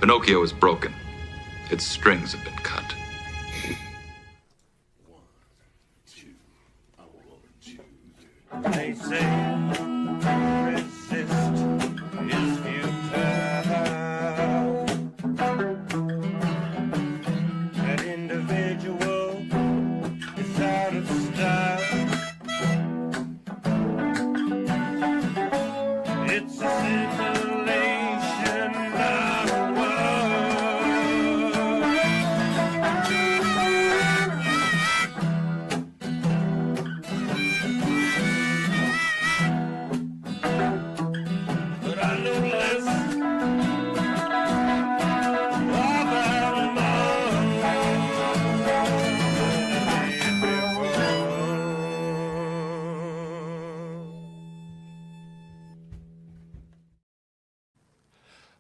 Pinocchio is broken. Its strings have been cut. They say resist is futile. That individual is out of style. It's a simulation, not a but I know less about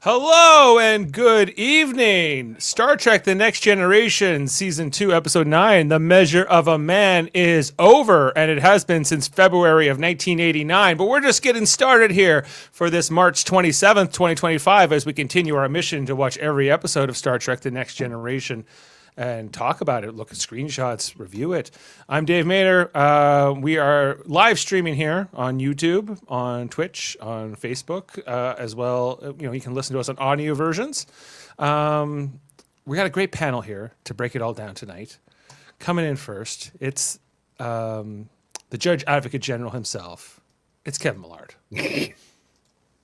Hello and good evening. Star Trek The Next Generation, Season 2, Episode 9, The Measure of a Man is over, and it has been since February of 1989. But we're just getting started here for this March 27th, 2025, as we continue our mission to watch every episode of Star Trek The Next Generation and talk about it, look at screenshots, review it. I'm Dave Mader. We are live streaming here on YouTube, on Twitch, on Facebook, as well. You can listen to us on audio versions. We got a great panel here to break it all down tonight. Coming in first, it's the Judge Advocate General himself. It's Kevin Millard.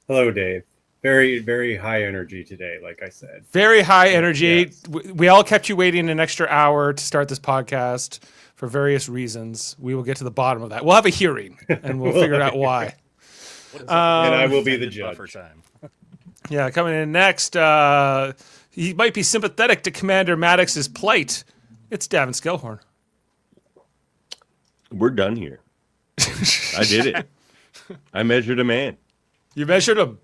Hello, Dave. Very, very high energy today, like I said. Very high energy. Yes. We all kept you waiting an extra hour to start this podcast for various reasons. We will get to the bottom of that. We'll have a hearing, and we'll figure out why. And I will be the judge. Yeah, coming in next, he might be sympathetic to Commander Maddox's plight. It's Davan Skelhorn. We're done here. I did it. I measured a man. You measured him.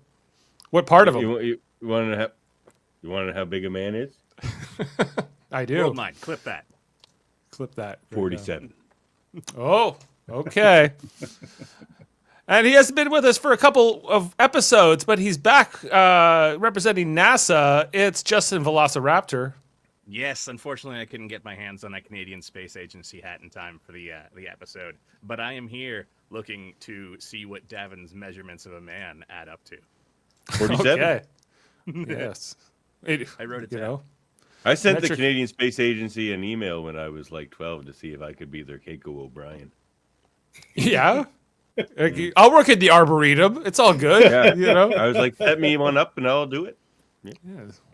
What part of him? You want to know how big a man is? I do. World mind. Clip that. Clip that. 47. Oh, okay. And he hasn't been with us for a couple of episodes, but he's back representing NASA. It's Justin Velociraptor. Yes, unfortunately, I couldn't get my hands on that Canadian Space Agency hat in time for the episode. But I am here looking to see what Davan's measurements of a man add up to. 47. Okay. Yes. I wrote it down. I sent the Canadian Space Agency an email when I was like 12 to see if I could be their Keiko O'Brien. Yeah. I'll work at the Arboretum. It's all good. Yeah. I was like, set me one up and I'll do it. Yeah.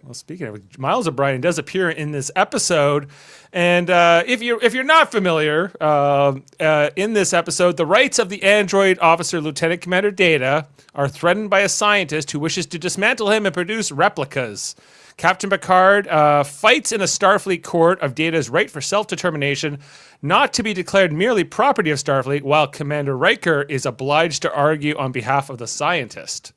Well, speaking of it, Miles O'Brien does appear in this episode, and if you're not familiar, in this episode, the rights of the android officer Lieutenant Commander Data are threatened by a scientist who wishes to dismantle him and produce replicas. Captain Picard fights in a Starfleet court of Data's right for self-determination, not to be declared merely property of Starfleet, while Commander Riker is obliged to argue on behalf of the scientist.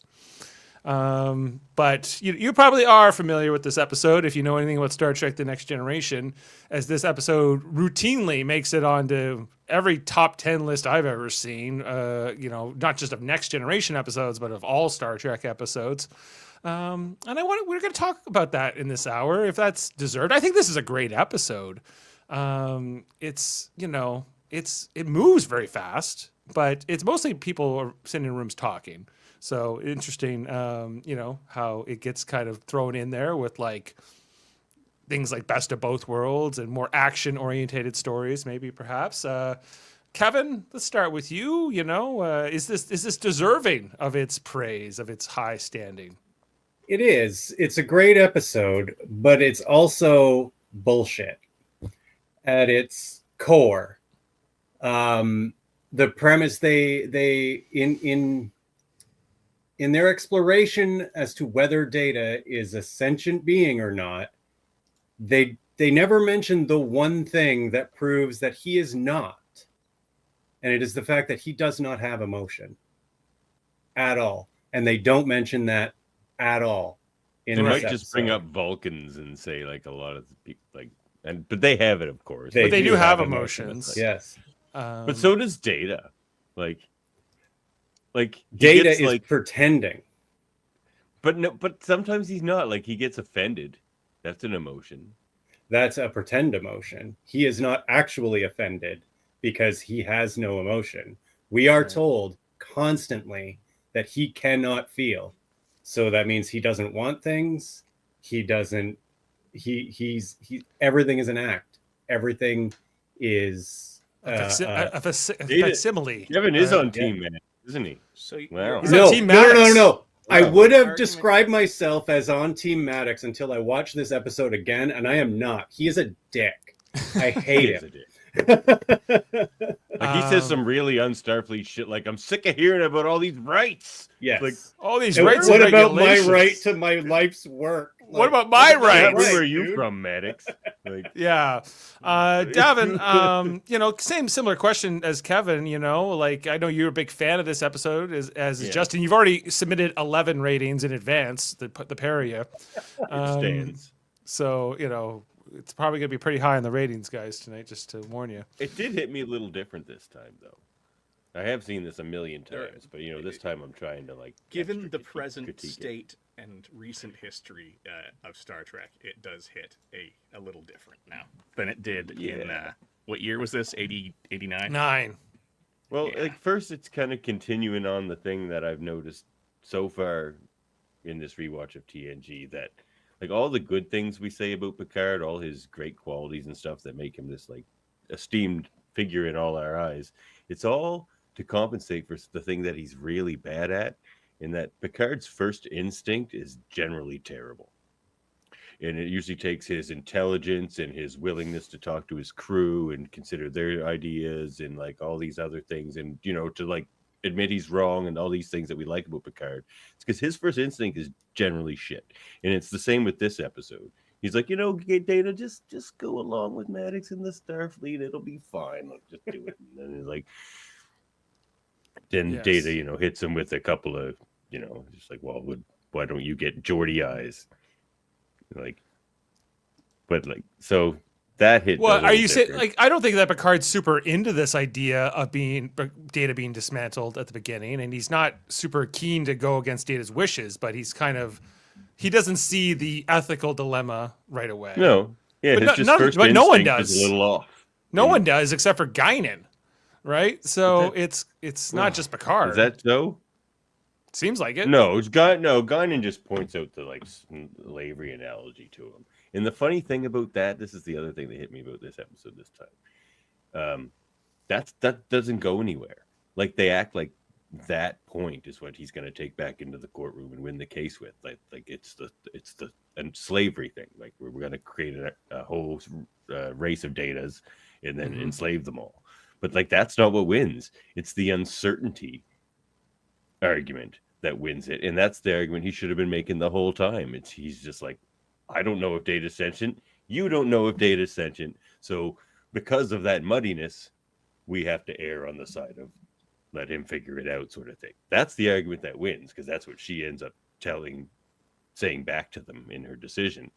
But you probably are familiar with this episode if you know anything about Star Trek The Next Generation, as this episode routinely makes it onto every top 10 list I've ever seen, not just of Next Generation episodes, but of all Star Trek episodes. And we're going to talk about that in this hour, if that's deserved. I think this is a great episode. It moves very fast, but it's mostly people sitting in rooms talking. So interesting, how it gets kind of thrown in there with like things like Best of Both Worlds and more action-orientated stories, maybe perhaps. Kevin, let's start with you. Is this deserving of its praise, of its high standing? It is. It's a great episode, but it's also bullshit at its core. The premise they in their exploration as to whether Data is a sentient being or not, they never mention the one thing that proves that he is not. And it is the fact that he does not have emotion at all. And they don't mention that at all. They might just bring up Vulcans and say like a lot of people but they have it, of course. But they do have emotions. Yes. But so does Data. Like Data is pretending. But no, but sometimes he's not. Like he gets offended. That's an emotion. That's a pretend emotion. He is not actually offended because he has no emotion. We are told constantly that he cannot feel. So that means he doesn't want things. He doesn't. He's everything is an act. Everything is A Data- facsimile. Kevin is on yeah. Team Man, isn't he? So Wow. He's no, on Team no, no, no, Maddox. no. I Wow. would have Argument- described myself as on Team Maddox until I watched this episode again, and I am not. He is a dick. I hate He is a him. dick. Like he says some really un-Starfleet shit. Like I'm sick of hearing about all these rights. Yes. Like, All these And rights what and about my regulations. right to my life's work? What about my rights? where Right, are you dude. from, Maddox? Like, Yeah. Davin, similar question as Kevin, like I know you're a big fan of this episode as is Yeah. Justin. You've already submitted 11 ratings in advance, the pair of you. it stands. So, it's probably going to be pretty high on the ratings, guys, tonight, just to warn you. It did hit me a little different this time, though. I have seen this a million times, but this time I'm trying to like. given the extra present critique it. state and recent history of Star Trek, it does hit a little different now than it did in what year was this? 80, 89? 9. Well, Yeah. like first, it's kind of continuing on the thing that I've noticed so far in this rewatch of TNG that, like, all the good things we say about Picard, all his great qualities and stuff that make him this like esteemed figure in all our eyes, it's all to compensate for the thing that he's really bad at, in that Picard's first instinct is generally terrible. And it usually takes his intelligence and his willingness to talk to his crew and consider their ideas and like all these other things, and to like admit he's wrong and all these things that we like about Picard. It's because his first instinct is generally shit. And it's the same with this episode. He's like, Data, just go along with Maddox in the Starfleet. It'll be fine. Like, just do it. And then he's like, then Yes. Data, hits him with a couple of, just like, well, why don't you get Geordie eyes? Like, but like, so that hit. Well, a are little you saying, different. like, I don't think that Picard's super into this idea of Data being dismantled at the beginning, and he's not super keen to go against Data's wishes, but he doesn't see the ethical dilemma right away. No, yeah, But his no first no one instinct does. is a little off. No one does except for Guinan, right? So it's not just Picard. Is that so? Seems like it. No, Guinan just points out the like slavery analogy to him. And the funny thing about that, this is the other thing that hit me about this episode this time. That doesn't go anywhere. Like they act like that point is what he's going to take back into the courtroom and win the case with. Like it's the and slavery thing. Like we're going to create a whole race of Datas and then enslave them all. But like that's not what wins. It's the uncertainty argument that wins it, and that's the argument he should have been making the whole time. He's just like, I don't know if Data's sentient. You don't know if Data's sentient. So because of that muddiness, we have to err on the side of let him figure it out, sort of thing. That's the argument that wins, because that's what she ends up saying back to them in her decision.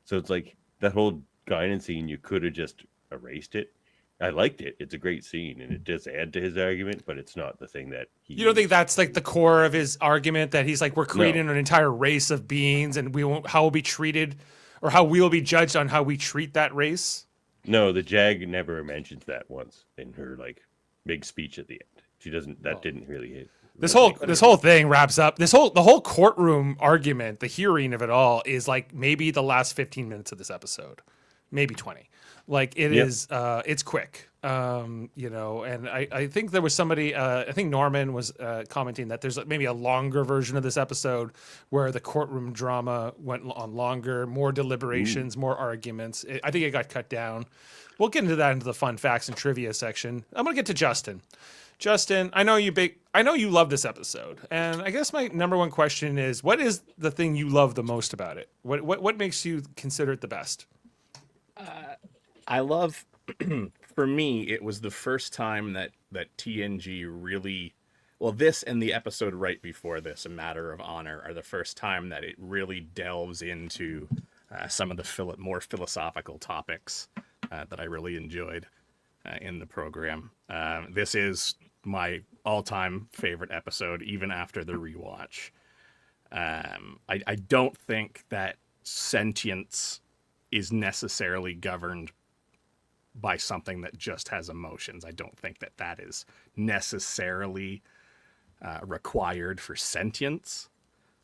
So it's like that whole Guinan scene, you could have just erased it. I liked it. It's a great scene, and it does add to his argument, but it's not the thing that he... You don't think that's like the core of his argument, that he's like, we're creating an entire race of beings, and how we'll be treated, or how we'll be judged on how we treat that race? No, the JAG never mentions that once in her like big speech at the end. She doesn't. That didn't really hit. This whole thing wraps up. The whole courtroom argument, the hearing of it all, is like maybe the last 15 minutes of this episode, maybe 20. Like it is, it's quick, and I think there was somebody, I think Norman was commenting that there's maybe a longer version of this episode where the courtroom drama went on longer, more deliberations, more arguments. I think it got cut down. We'll get into that into the fun facts and trivia section. I'm going to get to Justin. Justin, I know you love this episode, and I guess my number one question is, what is the thing you love the most about it? What makes you consider it the best? I love, for me, it was the first time that TNG really, well, this and the episode right before this, A Matter of Honor, are the first time that it really delves into some of the more philosophical topics that I really enjoyed in the program. This is my all-time favorite episode, even after the rewatch. I don't think that sentience is necessarily governed by something that just has emotions. I don't think that that is necessarily required for sentience.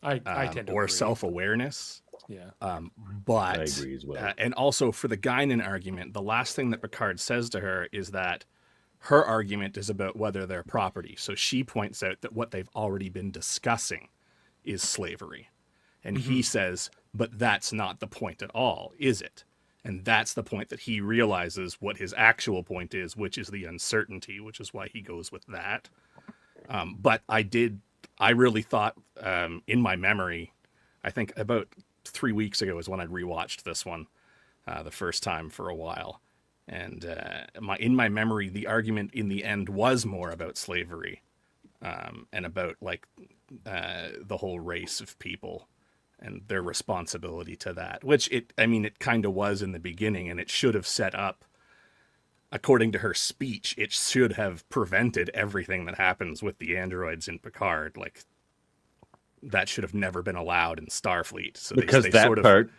I tend to or agree. self-awareness. Yeah. But I agree as well. and also for the Guinan argument, the last thing that Picard says to her is that her argument is about whether they're property. So she points out that what they've already been discussing is slavery. And he says, but that's not the point at all, is it? And that's the point that he realizes what his actual point is, which is the uncertainty, which is why he goes with that. But I really thought in my memory, I think about 3 weeks ago is when I rewatched this one the first time for a while. And in my memory, the argument in the end was more about slavery and about like the whole race of people and their responsibility to that, which it kind of was in the beginning, and it should have set up, according to her speech, it should have prevented everything that happens with the androids in Picard. Like, that should have never been allowed in Starfleet. So Because they that sort of, part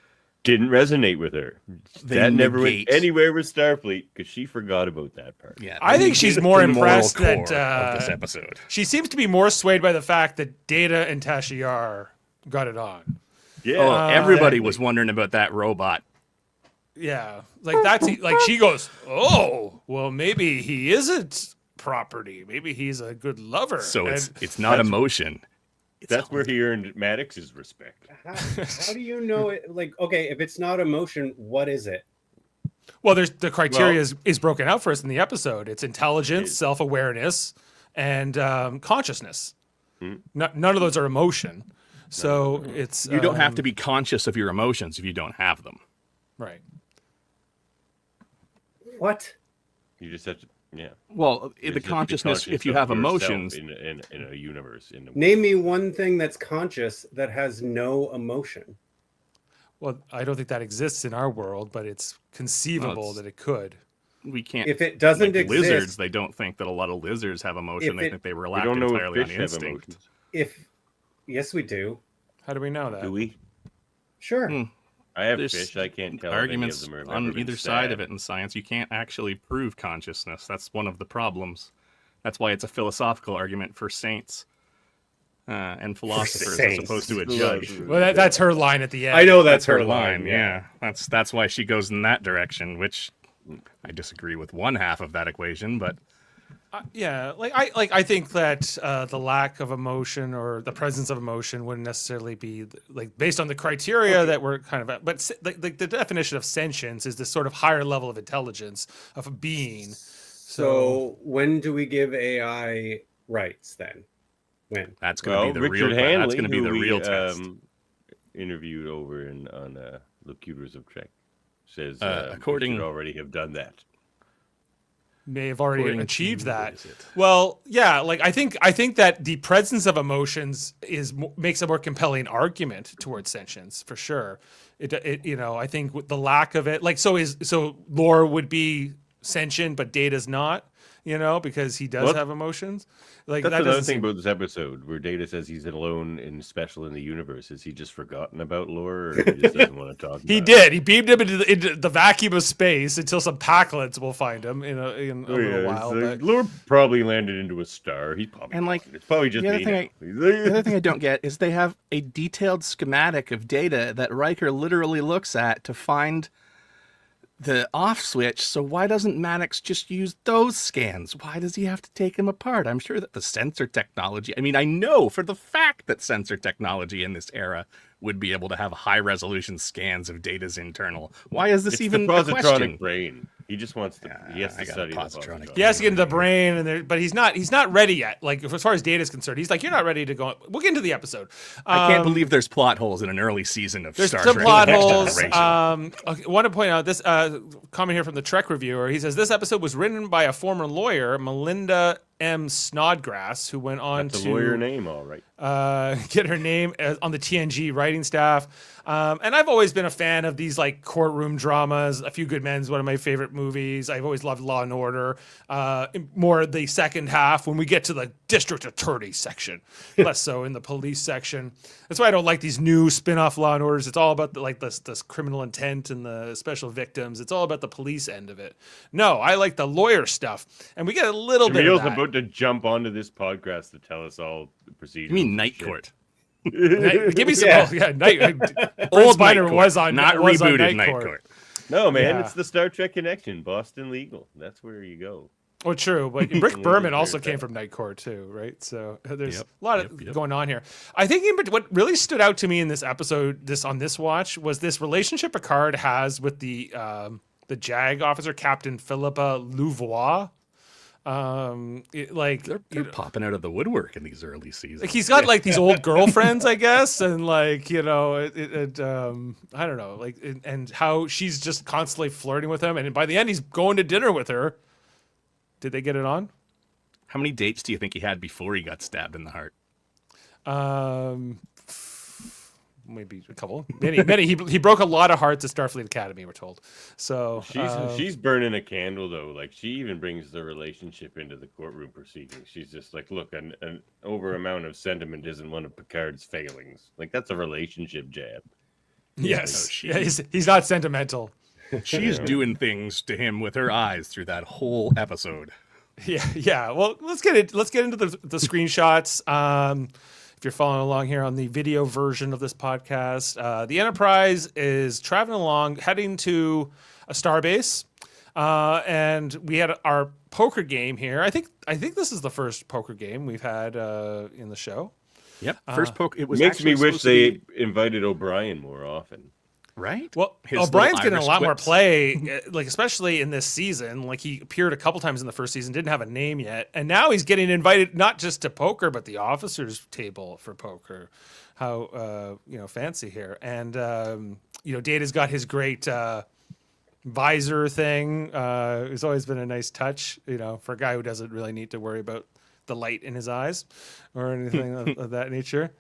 didn't resonate with her. They That never went negate- anywhere with Starfleet because she forgot about that part. yeah, I they think she's negate more the moral impressed core that of this episode. she seems to be more swayed by the fact that Data and Tashiar got it on. Yeah. Oh, everybody was wondering about that robot. Yeah, like that's like she goes, oh, well, maybe he isn't property. Maybe he's a good lover. So And it's not emotion. That's where he earned Maddox's respect. How do you know it? Like, okay, if it's not emotion, what is it? well, there's the criteria is broken out for us in the episode. It's intelligence, self-awareness, and consciousness. None of those are emotion. So it's You don't have to be conscious of your emotions if you don't have them. right. What? You just have to, yeah. Well, You the just have to be consciousness, conscious if you of have yourself emotions, in a universe. Name me one thing that's conscious that has no emotion. Well, I don't think that exists in our world, but it's conceivable that it could. we can't. If it doesn't like exist, lizards, they don't think that a lot of lizards have emotion. If They it- think they We rely don't know entirely if on fish have instinct. emotions. yes, we do. How do we know that? Do we? Sure. I have There's fish. I can't tell arguments if any of them are on either side of it in science. You can't actually prove consciousness. That's one of the problems. That's why it's a philosophical argument for saints and philosophers as saints. opposed to a judge. Well, that's her line at the end. I know That's that's her her line. line. Yeah, that's why she goes in that direction. Which I disagree with one half of that equation, but Yeah, I think that the lack of emotion or the presence of emotion wouldn't necessarily be like based on the criteria that we're kind of at. But the definition of sentience is this sort of higher level of intelligence of a being. So when do we give AI rights then? When? that's going to be the Richard real. Hanley, That's going to be who the we, real test. interviewed over on Locutors of Trek, says according- we should already have done that. may have already According achieved to- that. what is it? Well, yeah, like I think that the presence of emotions makes a more compelling argument towards sentience for sure. It you know, I think with the lack of it, like so Lore would be sentient, but Data's not. You know, because he does Well, have emotions. Like That's that another doesn't thing seem- about this episode, where Data says he's alone and special in the universe. Has he just forgotten about Lore, or he just doesn't want to talk? He about did. He beamed him into the vacuum of space until some Packlets will find him in a it? little while. But Lore probably landed into a star. He's probably And, like, fine. It's probably just the other me thing now. The other thing I don't get is they have a detailed schematic of Data that Riker literally looks at to find the off switch. So why doesn't Maddox just use those scans? Why does he have to take them apart? I'm sure that the sensor technology, I mean, I know for the fact that sensor technology in this era would be able to have high resolution scans of Data's internal. Why is this It's even the a positronic question? brain. He just wants to. He has I to got a study the positronic. positronic. he has to get into the brain, but he's not ready yet. Like as far as Data's concerned, he's like, you're not ready to go. We'll get into the episode. I can't believe there's plot holes in an early season of There's Star some Trek: plot The Next holes. Generation. Okay, I want to point out this comment here from the Trek reviewer. He says this episode was written by a former lawyer, Melinda M. Snodgrass, who went on That's to a lawyer name, all right. get her name on the TNG writing staff. And I've always been a fan of these like courtroom dramas. A Few Good Men is one of my favorite movies. I've always loved Law and Order. More the second half when we get to the district attorney section, less so in the police section. That's why I don't like these new spin-off Law and Orders. It's all about this criminal intent and the special victims. It's all about the police end of it. No, I like the lawyer stuff, and we get a little bit of Jameel's that. about to jump onto this podcast to tell us all the procedures. You mean and Night shit. Court? Give me some. Yeah. Night. Old Spider Night Court, was on not was on rebooted Night Court. No, man, Yeah. it's the Star Trek connection. Boston Legal. That's where you go. Oh, true. But Rick Berman also came from Night Court too, right? So there's Yep, a lot of going on here. I think what really stood out to me in this episode, on this watch, was this relationship Picard has with the JAG officer, Captain Philippa Louvois. They're popping out of the woodwork in these early seasons. Like he's got like these old girlfriends, I guess, and like I don't know, like and how she's just constantly flirting with him, and by the end he's going to dinner with her. Did they get it on? How many dates do you think he had before he got stabbed in the heart? Maybe a couple. Many. He broke a lot of hearts at Starfleet Academy, we're told. So She's burning a candle though. Like she even brings the relationship into the courtroom proceedings. She's just like, look, an over amount of sentiment isn't one of Picard's failings. Like that's a relationship jab. yes, she- yeah, he's not sentimental. She's doing things to him with her eyes through that whole episode. Yeah. Well, let's get into the screenshots. If you're following along here on the video version of this podcast, the Enterprise is traveling along, heading to a starbase, and we had our poker game here. I think this is the first poker game we've had in the show. Yep. First poke. It was Makes me actually wish supposed to be- they invited O'Brien more often. right. Well, His O'Brien's little getting a Irish lot more quips. play, like especially in this season. Like he appeared a couple times in the first season, didn't have a name yet, and now he's getting invited not just to poker, but the officers' table for poker. How fancy here, and Data's got his great visor thing. It's always been a nice touch, for a guy who doesn't really need to worry about the light in his eyes or anything of that nature.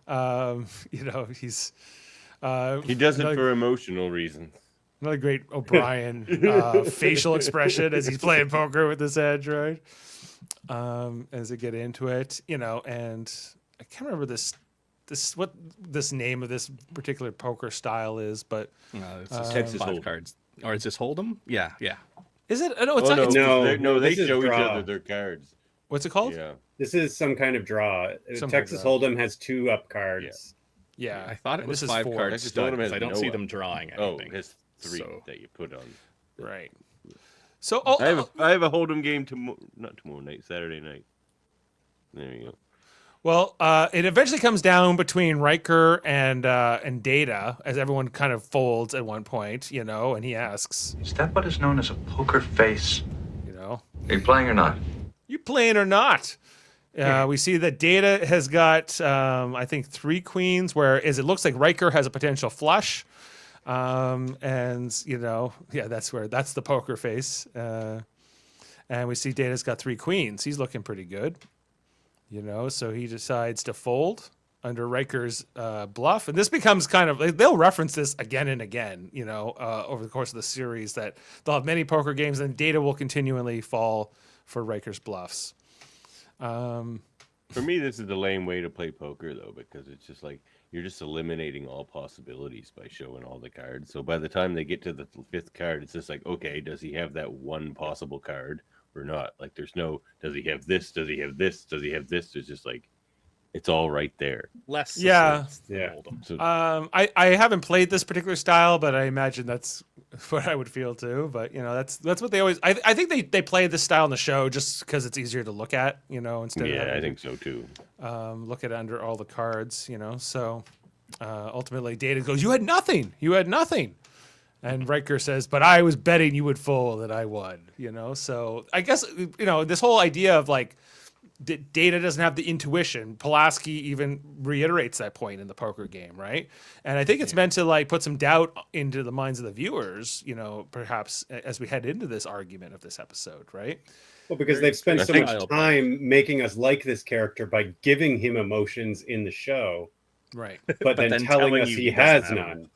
He's. He does it for emotional reasons. Another great O'Brien facial expression as he's playing poker with this edge, right? As they get into it, and I can't remember what this name of this particular poker style is, but It's just Texas five Hold'em. cards. Or is this Hold'em? Yeah. is it? No, it's Oh, not. no, It's, No, they this is show each draw. other their cards. what's it called? Yeah. This is some kind of draw. Some Texas kind of Hold'em has 2 up cards. Yeah, I thought it and was this is 5 four. cards Texas stud, Hold'em has 'cause I don't no see up. them drawing Oh, anything. his 3 So- that you put on. Right. So I have a Hold'em game not tomorrow night, Saturday night. There you go. well, it eventually comes down between Riker and Data as everyone kind of folds at one point, and he asks, Is that what is known as a poker face? Are Are you playing or not? you playing or not? We see that Data has got, I think, 3 queens, whereas it looks like Riker has a potential flush. That's the poker face. And we see Data's got 3 queens. He's looking pretty good, so he decides to fold under Riker's bluff. And this becomes kind of, they'll reference this again and again, over the course of the series, that they'll have many poker games and Data will continually fall for Riker's bluffs. For me, this is the lame way to play poker, though, because it's just like you're just eliminating all possibilities by showing all the cards. So by the time they get to the 5th card, it's just like, okay, does he have that one possible card or not? Like, there's no, does he have this? Does he have this? Does he have this? It's just like, it's all right there. Less Yeah. than Yeah. Hold'em. So I haven't played this particular style, but I imagine that's what I would feel too. But that's what they always. I think they play this style in the show just because it's easier to look at. Instead of yeah, having I think so too. look at under all the cards. So ultimately, Data goes, "You had nothing. You had nothing." And Riker says, "But I was betting you would fold that I won." So I guess this whole idea of like Data doesn't have the intuition. Pulaski even reiterates that point in the poker game, right? And I think it's meant to like put some doubt into the minds of the viewers, you know, perhaps as we head into this argument of this episode, right? Well, because they've spent so very much dialed time making us like this character by giving him emotions in the show, Right. but then then telling telling us you he he doesn't has have none,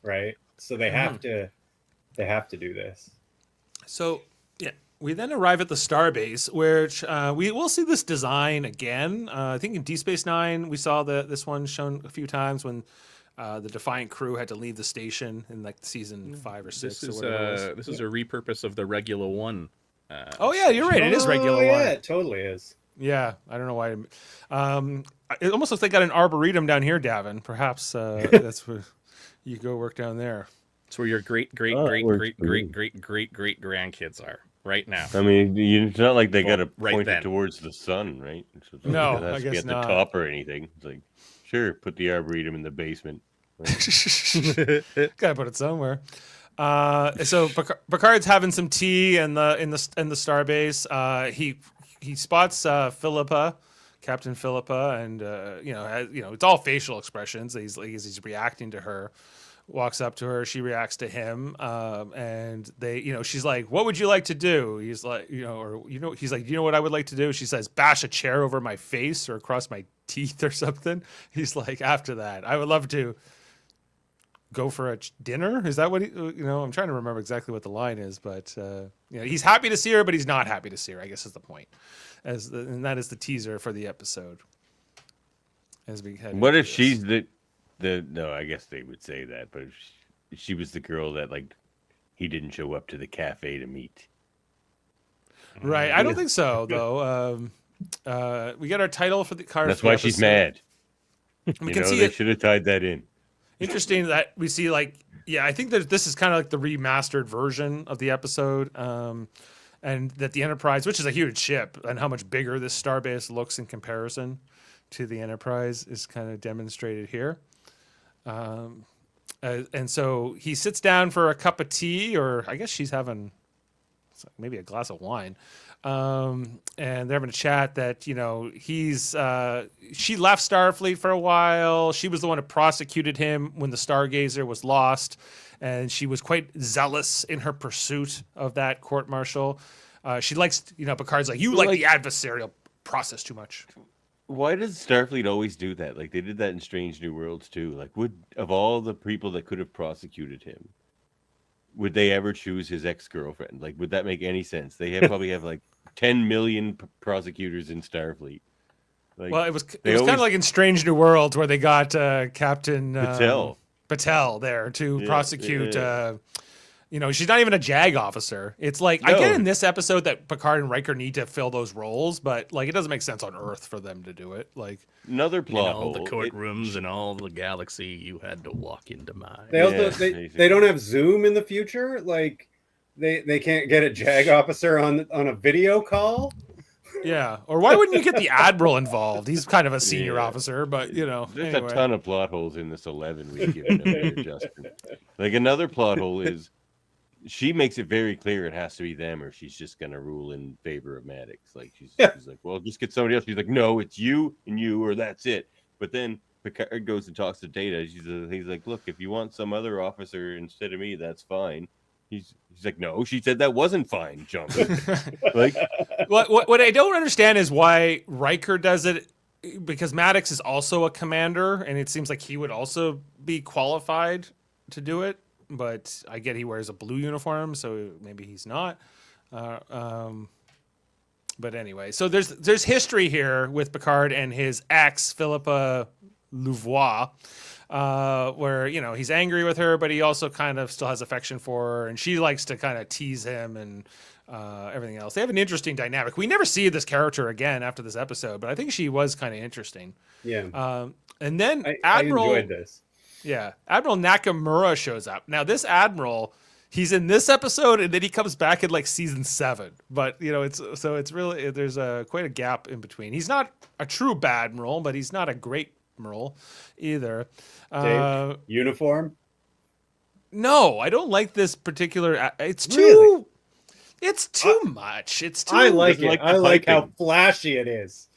right? So they have to do this. So yeah, we then arrive at the starbase, which we will see this design again. I think in Deep Space Nine we saw this one shown a few times when the Defiant crew had to leave the station in like season 5 or 6. This is or whatever it was. this is a repurpose of the Regular One. Oh yeah, you're right. It is regular Yeah, one. it totally is. Yeah, I don't know why. It almost looks like they got an arboretum down here, Davan. Perhaps that's where you go work down there. It's where your great grandkids are right now. I mean, it's not like they got to right point then. it towards the sun, right? It's not No, like it has I to be guess at the not. top or anything. It's like, sure, put the arboretum in the basement. Gotta put it somewhere. So Picard's having some tea in the starbase. He spots Philippa, Captain Philippa, and it's all facial expressions. He's reacting to her. Walks up to her, she reacts to him, and she's like, "What would you like to do?" He's like, he's like, "You know what I would like to do?" She says, "Bash a chair over my face or across my teeth or something." He's like, "After that, I would love to go for a dinner." Is that what I'm trying to remember exactly what the line is, but he's happy to see her, but he's not happy to see her, I guess is the point. And that is the teaser for the episode. As we head What into if this. she's no, I guess they would say that, but if she was the girl that like he didn't show up to the cafe to meet. Right, I don't think so though. We get our title for the card. That's for the why she's episode. mad. We can see they it. should have tied that in. Interesting that we see I think that this is kind of like the remastered version of the episode, and that the Enterprise, which is a huge ship, and how much bigger this starbase looks in comparison to the Enterprise, is kind of demonstrated here. And so he sits down for a cup of tea, or I guess she's having maybe a glass of wine. And they're having a chat that, she left Starfleet for a while. She was the one who prosecuted him when the Stargazer was lost. And she was quite zealous in her pursuit of that court-martial. She likes, Picard's like, you like the adversarial process too much. Why does Starfleet always do that? Like they did that in Strange New Worlds too. Like of all the people that could have prosecuted him, would they ever choose his ex-girlfriend? Like, would that make any sense? They probably have like 10 million prosecutors in Starfleet. Like, Well, it was kind of like in Strange New Worlds where they got Captain Patel there to prosecute. yeah. She's not even a JAG officer. It's like I get No. in this episode that Picard and Riker need to fill those roles, but like it doesn't make sense on Earth for them to do it. Like Another plot all hole. the courtrooms and all the galaxy, you had to walk into mine. They also Yeah, they don't have Zoom in the future. Like they can't get a JAG officer on a video call. yeah, or why wouldn't you get the Admiral involved? He's kind of a senior Yeah. officer, but There's anyway. a ton of plot holes in this 11 we've given them here, Justin. Like another plot hole is she makes it very clear it has to be them or she's just going to rule in favor of Maddox. Like she's like, well, just get somebody else. She's like, no, it's you and you or that's it. But then Picard goes and talks to Data. He's like, look, if you want some other officer instead of me, that's fine. He's like, no, she said that wasn't fine, jump. Like, What I don't understand is why Riker does it, because Maddox is also a commander, and it seems like he would also be qualified to do it. But I get he wears a blue uniform, so maybe he's not. But anyway, so there's history here with Picard and his ex, Philippa Louvois, where he's angry with her, but he also kind of still has affection for her, and she likes to kind of tease him and everything else. They have an interesting dynamic. We never see this character again after this episode, but I think she was kind of interesting. Yeah, And then I Admiral. enjoyed this. Yeah, Admiral Nakamura shows up. Now, this Admiral, he's in this episode, and then he comes back in like season 7. But it's really there's quite a gap in between. He's not a true bad Admiral, but he's not a great Admiral either. Dave, uniform. No, I don't like this particular. It's too. Really? It's too much. It's too. I like Doesn't it. like the I like how piping. flashy it is.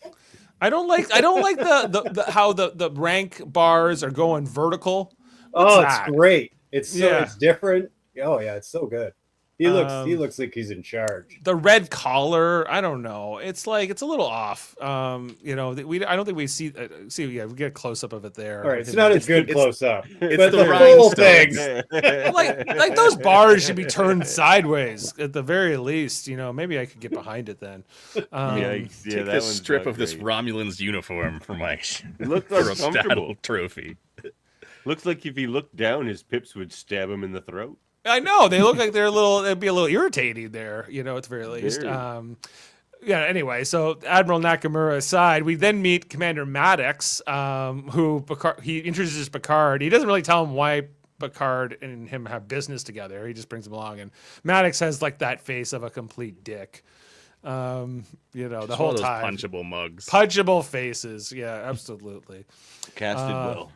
I don't like the how the rank bars are going vertical. Oh, What's it's that? great. It's so Yeah. it's different. Oh yeah, it's so good. He looks like he's in charge. The red collar, I don't know. It's like it's a little off. You know, I don't think we see. Yeah, we get a close up of it there. All right, it's not as good it's- close up, it's but the the full rhinestones. thing. like those bars should be turned sideways at the very least. You know, maybe I could get behind it then. Yikes. Yeah, Take that this one's strip not of this great. Romulan's uniform for my It looks for a uncomfortable. saddle trophy. Looks like if he looked down, his pips would stab him in the throat. I know they look like they're a little. It'd be a little irritating there. You know, at the very least. Very. Yeah. Anyway, so Admiral Nakamura aside, we then meet Commander Maddox, who he introduces Picard. He doesn't really tell him why Picard and him have business together. He just brings him along, and Maddox has like that face of a complete dick. You know, the Just one whole of those time. punchable mugs. Punchable faces. Yeah, absolutely. Casted well.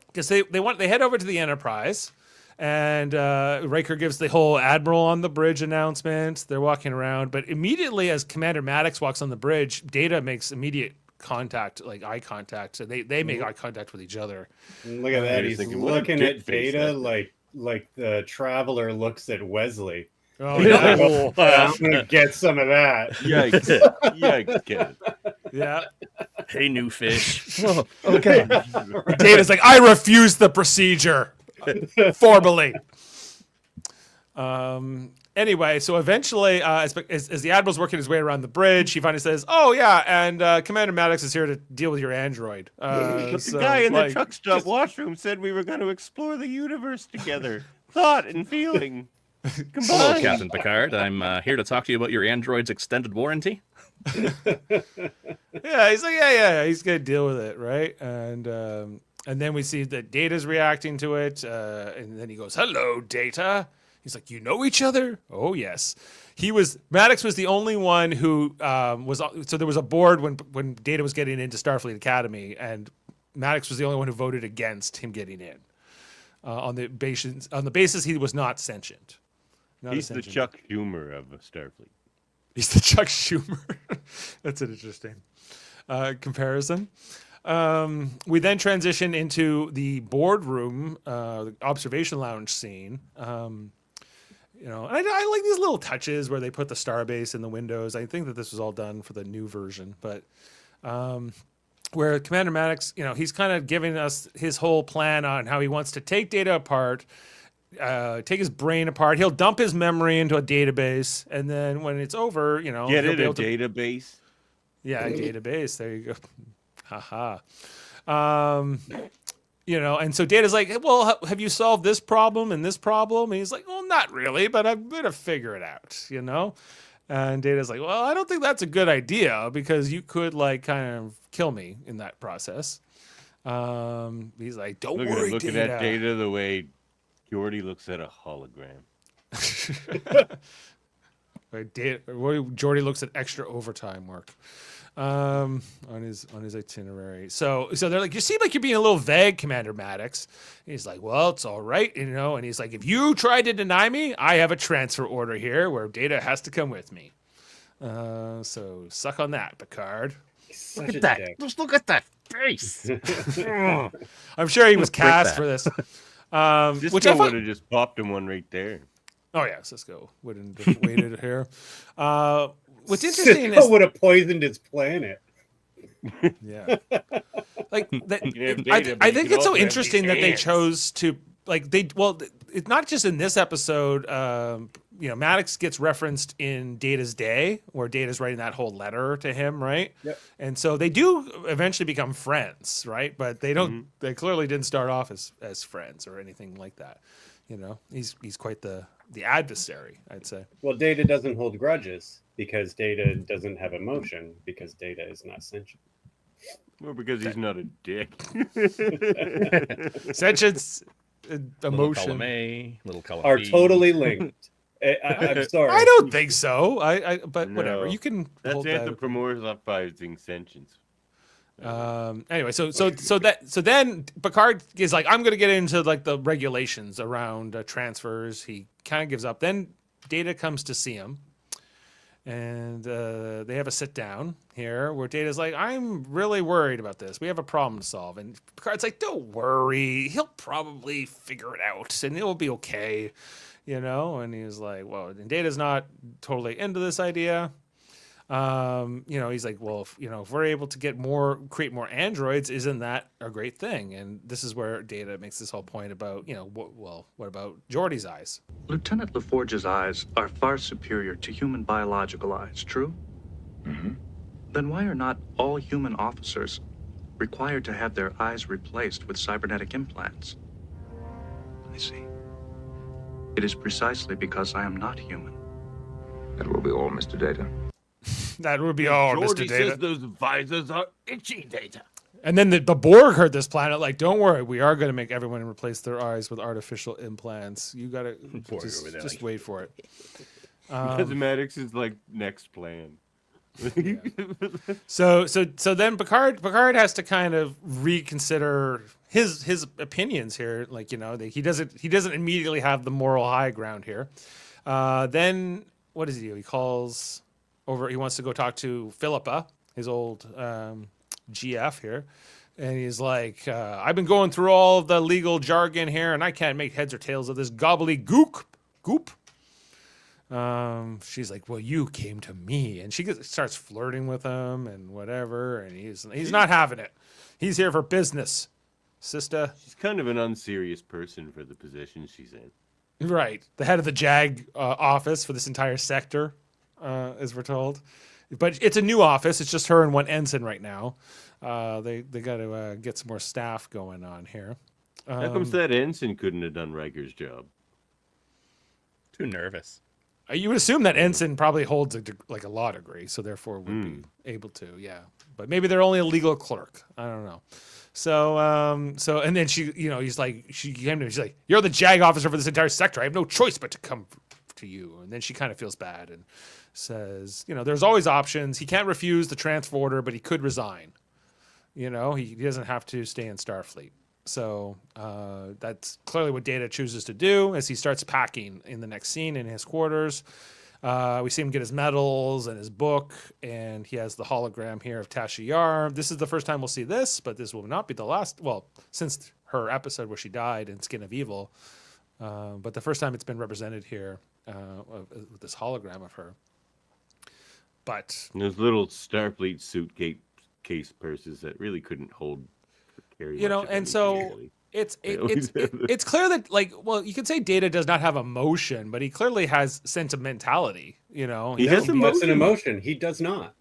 Because they head over to the Enterprise, and Riker gives the whole Admiral on the bridge announcement. They're walking around, but immediately as Commander Maddox walks on the bridge, Data makes immediate contact, like eye contact. So they make eye contact with each other. Look at that. Data's He's thinking, what a looking dick at face Data that like the Traveler looks at Wesley. Oh Yeah. yeah, I'm gonna get some of that. Yikes. Yikes, Kevin. yeah. Hey, new fish. Okay. Data's like, I refuse the procedure formally. Anyway, so eventually, as the Admiral's working his way around the bridge, he finally says, "Oh yeah, and Commander Maddox is here to deal with your android." But So, the guy in like, the truck stop washroom said we were going to explore the universe together. Thought and feeling. Hello, Combined. Captain Picard. I'm here to talk to you about your android's extended warranty. Yeah, he's like, yeah, he's gonna deal with it, right? And then we see that Data's reacting to it, and then he goes, "Hello, Data." He's like, "You know each other?" Oh yes. Maddox was the only one who so there was a board when Data was getting into Starfleet Academy, and Maddox was the only one who voted against him getting in on the basis he was not sentient. Not a He's the sentient. Chuck Schumer of Starfleet. He's the Chuck Schumer. That's an interesting comparison. We then transition into the boardroom, the observation lounge scene. You know, and I like these little touches where they put the starbase in the windows. I think that this was all done for the new version, but where Commander Maddox, you know, he's kind of giving us his whole plan on how he wants to take Data apart, take his brain apart. He'll dump his memory into a database, and then when it's over, you know, Get he'll it, be a able to database. yeah, database. There you go. Haha. You know, and so Data's like, well, have you solved this problem and this problem? And he's like, well, not really, but I'm going to figure it out, you know? And Data's like, well, I don't think that's a good idea because you could, like, kind of kill me in that process. He's like, don't worry, Looking Data. at Data the way Geordi looks at a hologram. Jordy looks at extra overtime work on his itinerary. So they're like, you seem like you're being a little vague, Commander Maddox. And he's like, well, it's all right, you know. And he's like, if you try to deny me, I have a transfer order here where Data has to come with me. So suck on that, Picard. Such a dick. Just look at that face. I'm sure he was cast that. for this. Which Cisco I would thought, have just popped him one right there. oh yeah, Cisco wouldn't have waited here. What's interesting Cisco is would have poisoned his planet. yeah. Like that, Yeah, I Data, but I you think could it's so also have interesting these that they hands. chose to like it's not just in this episode. You know, Maddox gets referenced in Data's Day, where Data's writing that whole letter to him, right? Yep. And so they do eventually become friends, right? But they don't. They clearly didn't start off as friends or anything like that. You know, he's quite the adversary, I'd say. Well, Data doesn't hold grudges because Data doesn't have emotion because Data is not sentient. Well, because he's not a dick. Sentience, Little emotion. column A, little column Are B. totally linked. I'm sorry. I don't think so. But whatever. No. You can That's hold that. anthropomorphizing sentience. Anyway, so then Picard is like, I'm gonna get into like the regulations around transfers. He kind of gives up. Then Data comes to see him, And they have a sit down here where Data's like, I'm really worried about this. We have a problem to solve. And Picard's like, don't worry. He'll probably figure it out and it'll be okay. And he's like, well, and Data's not totally into this idea. He's like, well, if we're able to create more androids, isn't that a great thing? And this is where Data makes this whole point about, what about Geordi's eyes? Lieutenant LaForge's eyes are far superior to human biological eyes, true? Mm-hmm. Then why are not all human officers required to have their eyes replaced with cybernetic implants? I see. It is precisely because I am not human. That will be all, Mr. Data. That would be all, Mr. Geordi Data. says those visors are itchy, Data. And then the Borg heard this planet, like, don't worry, we are going to make everyone replace their eyes with artificial implants. You got to just wait for it. Cosmetics is like next plan. So then Picard has to kind of reconsider his opinions here. Like, he doesn't immediately have the moral high ground here. Then what does he do? He calls over. He wants to go talk to Philippa, his old GF here. And he's like, I've been going through all of the legal jargon here, and I can't make heads or tails of this gobbledygook. Goop. She's like, well, you came to me. And she starts flirting with him and whatever. And he's not having it. He's here for business, sister. She's kind of an unserious person for the position she's in. Right. The head of the JAG office for this entire sector, as we're told. But it's a new office. It's just her and one ensign right now. They got to get some more staff going on here. How comes that ensign couldn't have done Riker's job? Too nervous. You would assume that ensign probably holds a law degree, so therefore would be able to, yeah. But maybe they're only a legal clerk. I don't know. So and then she came to him. She's like, "You're the JAG officer for this entire sector. I have no choice but to come to you." And then she kind of feels bad and says, "There's always options. He can't refuse the transfer order, but he could resign. He doesn't have to stay in Starfleet." So that's clearly what Data chooses to do as he starts packing in the next scene in his quarters. We see him get his medals and his book, and he has the hologram here of Tasha Yar. This is the first time we'll see this, but this will not be the last. Well, since her episode where she died in Skin of Evil, but the first time it's been represented here with this hologram of her. But And those little Starfleet suitcase purses that really couldn't hold. And so it's clear that you could say Data does not have emotion, but he clearly has sentimentality. He has That's an emotion. He does not.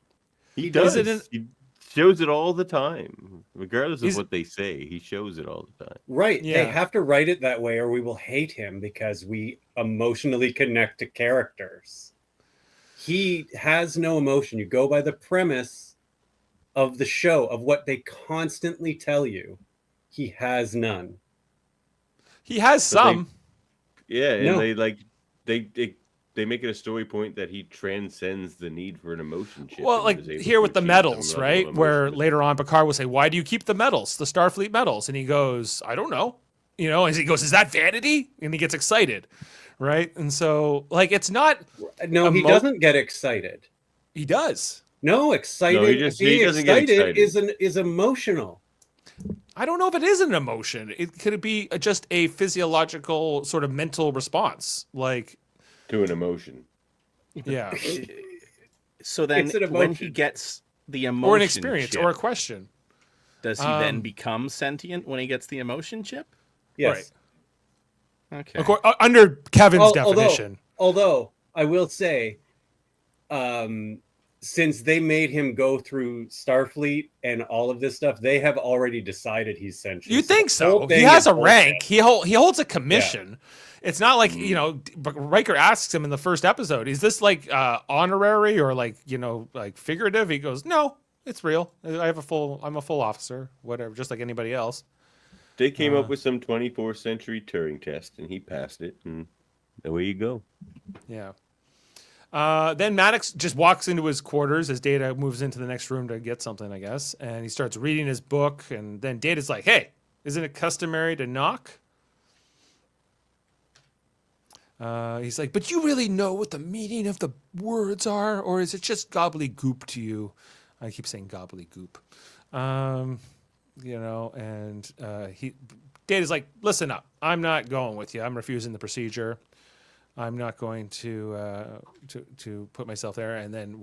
He does. He shows it all the time, regardless of what they say. He shows it all the time. Right. Yeah. They have to write it that way, or we will hate him because we emotionally connect to characters. He has no emotion. You go by the premise of the show, of what they constantly tell you. He has none. He has some. And they make it a story point that he transcends the need for an emotion chip. Well, like here with the medals, right? Where later on Picard will say, "Why do you keep the medals, the Starfleet medals?" And he goes, "I don't know." As he goes, "Is that vanity?" And he gets excited, right? And so, it's not. No, he doesn't get excited. He does. No, excited. No, he doesn't get excited. Is emotional. I don't know if it is an emotion. It could be just a physiological sort of mental response, to an emotion. Yeah. So then, when he gets the emotion or an experience chip, or a question, does he then become sentient when he gets the emotion chip? Yes. Right. Okay. Under Kevin's definition. Although I will say, since they made him go through Starfleet and all of this stuff, they have already decided he's sentient. You think so? He has a rank. He holds a commission. Yeah. It's not like, Riker asks him in the first episode, is this honorary or figurative? He goes, no, it's real. I'm a full officer, whatever, just like anybody else. They came up with some 24th century Turing test and he passed it, and away you go. Yeah. Then Maddox just walks into his quarters as Data moves into the next room to get something, I guess. And he starts reading his book. And then Data's like, "Hey, isn't it customary to knock?" He's like, but you really know what the meaning of the words are, or is it just gobbledygook to you? I keep saying gobbledygook. And Data's like, listen up. I'm not going with you. I'm refusing the procedure. I'm not going to put myself there. And then,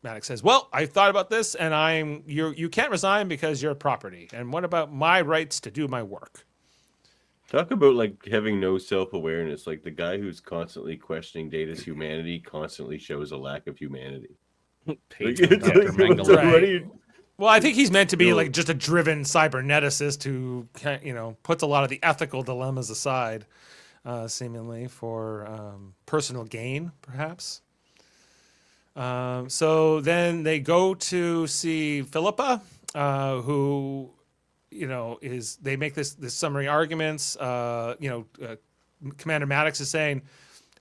Maddox says, well, I thought about this, and you can't resign because you're property. And what about my rights to do my work? Talk about like having no self-awareness. Like the guy who's constantly questioning Data's humanity constantly shows a lack of humanity. Hates Dr. Mengele. Right. Well, I think he's meant to be like just a driven cyberneticist who, puts a lot of the ethical dilemmas aside, seemingly for personal gain, perhaps. So then they go to see Philippa, who, they make this summary arguments. Commander Maddox is saying,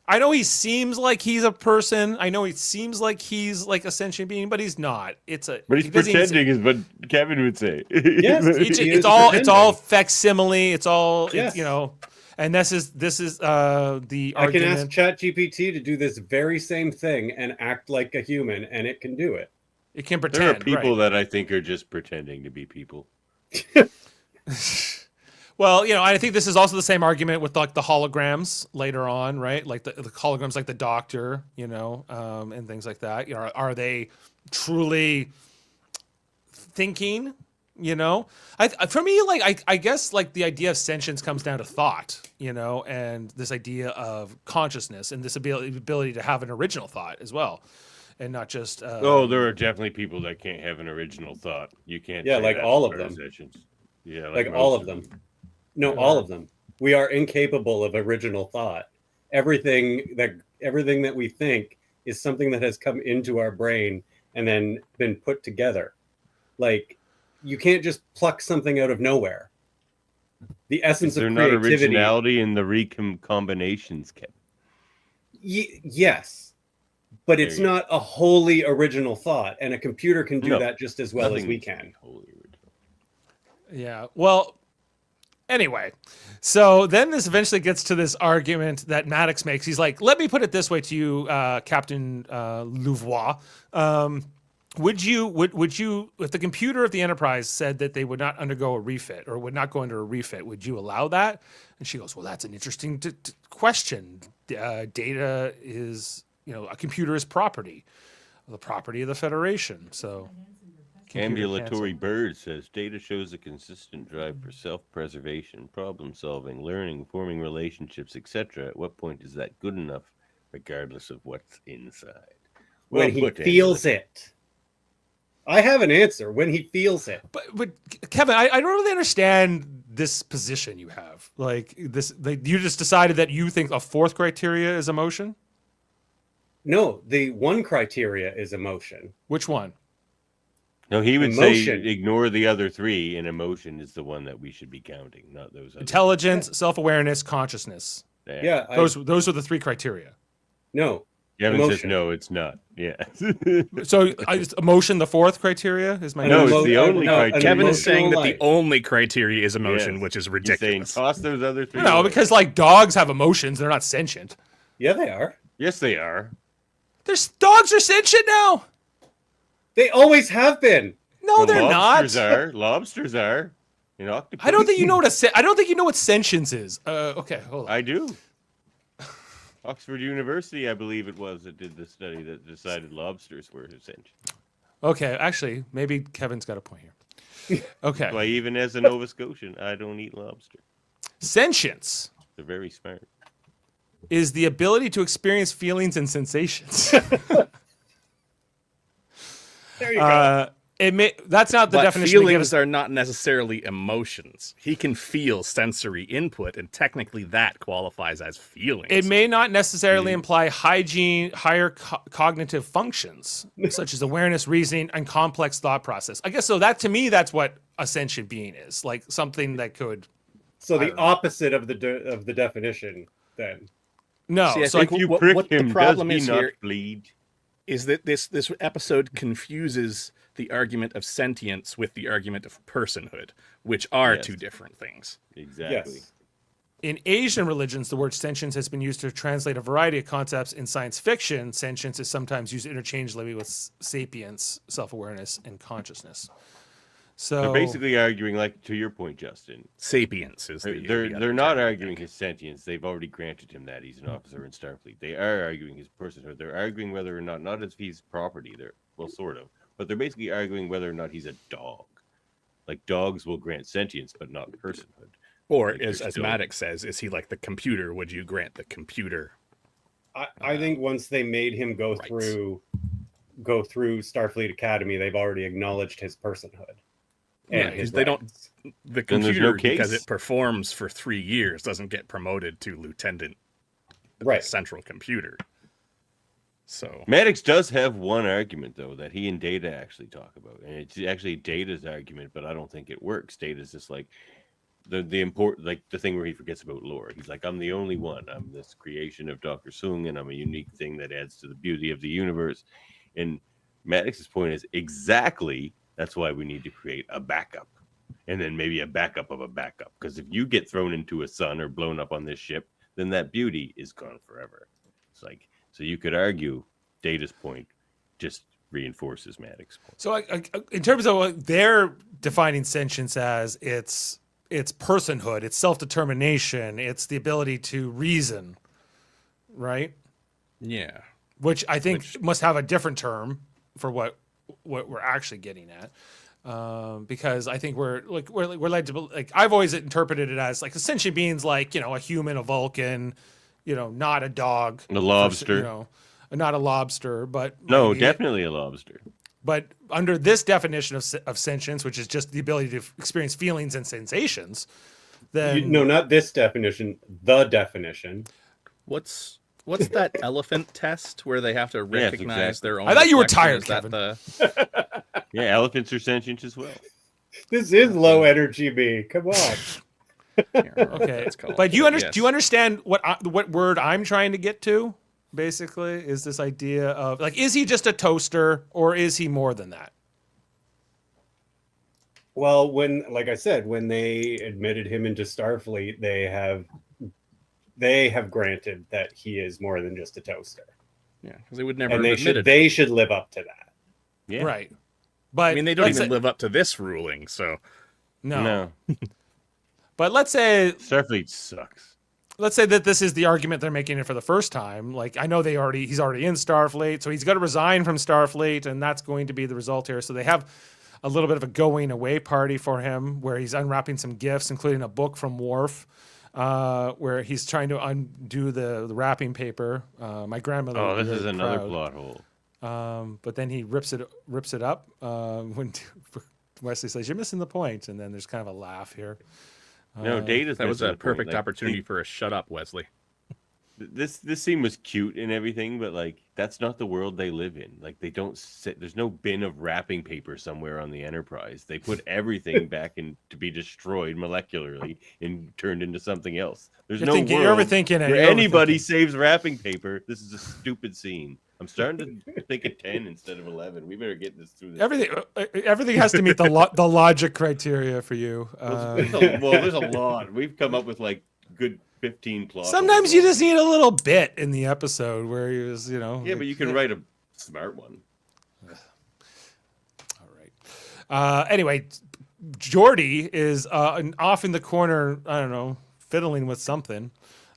I know he seems like he's a person. I know he seems like he's like a sentient being, but he's not. But he's pretending, is what Kevin would say. Yes, it's all facsimile. It's all Yes. and this is the I can argument. ask ChatGPT to do this very same thing and act like a human, and it can do it. It can There pretend. are people right. that I think are just pretending to be people. Well, I think this is also the same argument with like the holograms later on, right? Like the holograms, like the Doctor, and things like that. Are they truly thinking? For me, like I guess like the idea of sentience comes down to thought, and this idea of consciousness and this ability to have an original thought as well, and not just. There are definitely people that can't have an original thought. You can't. Yeah, say like that all for of them. sessions. Yeah, Like most all of them. No, all of them. We are incapable of original thought. Everything that we think is something that has come into our brain and then been put together. Like, you can't just pluck something out of nowhere. The essence Is there of not creativity. originality in the recombinations, Kevin? Yes, but it's There you not a wholly original thought, and a computer can do No, that just as well as Nothing we is can. wholly original. Yeah. Well, anyway, so then this eventually gets to this argument that Maddox makes. He's like, let me put it this way to you, Captain Louvois. Would you, if the computer of the Enterprise said that they would not undergo a refit or would not go under a refit, would you allow that? And she goes, well, that's an interesting question. Data is, a computer is property, the property of the Federation. So. Ambulatory Bird says Data shows a consistent drive for self-preservation, problem-solving, learning, forming relationships, etc. At what point is that good enough, regardless of what's inside? When he feels it. I have an answer. When he feels it. But Kevin, I don't really understand this position you have. Like this, you just decided that you think a fourth criteria is emotion. No, the one criteria is emotion. Which one? No, he would Emotion. say ignore the other three, and emotion is the one that we should be counting, not those other. Intelligence, self-awareness, consciousness. Yeah. Those are the three criteria. No. Kevin says emotion. no, it's not. Yeah. So emotion, the fourth criteria is my. No, guess? it's the only criteria. Kevin is emotional saying that life. the only criteria is emotion, Yes. which is He's saying ridiculous. toss those other three. No, away. because like dogs have emotions, they're not sentient. Yeah, they are. Yes, they are. Dogs are sentient now. They always have been. No, Well, they're lobsters not. are. Lobsters are. And octopus. I don't think you know I don't think you know what sentience is. Okay, hold on. I do. Oxford University, I believe it was, that did the study that decided lobsters were sentient. Okay, actually, maybe Kevin's got a point here. Okay, Why, even as a Nova Scotian, I don't eat lobster. sentience They're very smart. is the ability to experience feelings and sensations. There you go. That's not the But definition. they give feelings us. are not necessarily emotions. He can feel sensory input, and technically that qualifies as feelings. It may not necessarily imply higher cognitive functions, such as awareness, reasoning, and complex thought process. I guess so. That to me, that's what a sentient being is, like something that could. So the opposite of the definition, then. No, See, I so think If you what prick the him, problem does he is not here bleed? is that this episode confuses the argument of sentience with the argument of personhood, which are Yes. two different things. Exactly. Yes. In Asian religions, the word sentience has been used to translate a variety of concepts. In science fiction, sentience is sometimes used interchangeably with sapience, self-awareness, and consciousness. So They're basically arguing, like to your point, Justin. Sapience is They're not arguing his sentience. They've already granted him that. He's an officer in Starfleet. They are arguing his personhood. They're arguing whether or not if he's property. Sort of, but they're basically arguing whether or not he's a dog. Like dogs will grant sentience, but not personhood. Or Like, as still... Maddox says, is he like the computer? Would you grant the computer? I think once they made him go through Starfleet Academy, they've already acknowledged his personhood. And his they don't. rights. The Then there's computer, no case. because it performs for 3 years, doesn't get promoted to lieutenant. Right. Central computer. So Maddox does have one argument though that he and Data actually talk about, and it's actually Data's argument, but I don't think it works. Data's just like the important, like the thing where he forgets about lore. He's like, I'm the only one. I'm this creation of Dr. Sung, and I'm a unique thing that adds to the beauty of the universe. And Maddox's point is exactly that's why we need to create a backup, and then maybe a backup of a backup. Because if you get thrown into a sun or blown up on this ship, then that beauty is gone forever. It's like, so you could argue Data's point just reinforces Maddox's point. So, in terms of what they're defining sentience as, it's personhood, it's self-determination, it's the ability to reason, right? yeah, Which I think must have a different term for what we're actually getting at, because I think we're led to like I've always interpreted it as like a sentient beings, like a human, a Vulcan, not a dog, A lobster. Not a lobster, but No, definitely a lobster. But under this definition of sentience, which is just the ability to experience feelings and sensations, then No, not this definition, the definition. what's that elephant test where they have to recognize exactly. their own? I thought you were reflection? tired, Is that Yeah, elephants are sentient as well. This is low energy me. Come on. okay. It's called. But do you Yes. understand what word I'm trying to get to? Basically, is this idea of like, is he just a toaster or is he more than that? Well, like I said, when they admitted him into Starfleet, they have granted that he is more than just a toaster. Yeah, because they would never And have admitted it. they should live up to that. Yeah. Right. But I mean, they don't let's even say- live up to this ruling. So No. But let's say Starfleet sucks. that this is the argument they're making it for the first time. Like, I know he's already in Starfleet, so he's got to resign from Starfleet, and that's going to be the result here. So they have a little bit of a going away party for him where he's unwrapping some gifts, including a book from Worf, where he's trying to undo the wrapping paper. My grandmother. Oh, would be this is really another proud. plot hole. But then he rips it up when Wesley says, "You're missing the point," and then there's kind of a laugh here. No, Data's that was missing a the point. perfect Like, opportunity for a shut up, Wesley. This scene was cute and everything, but like that's not the world they live in. Like they don't sit. There's no bin of wrapping paper somewhere on the Enterprise. They put everything back in to be destroyed molecularly and turned into something else. There's no world You're overthinking it. where You're anybody overthinking. saves wrapping paper. This is a stupid scene. I'm starting to think of 10 instead of 11. We better get this through. Everything has to meet the logic criteria for you. There's a lot. We've come up with like good 15 plots. Sometimes you just need a little bit in the episode where he was, Yeah, but you can write a smart one. All right. Anyway, Geordi is off in the corner. I don't know, fiddling with something.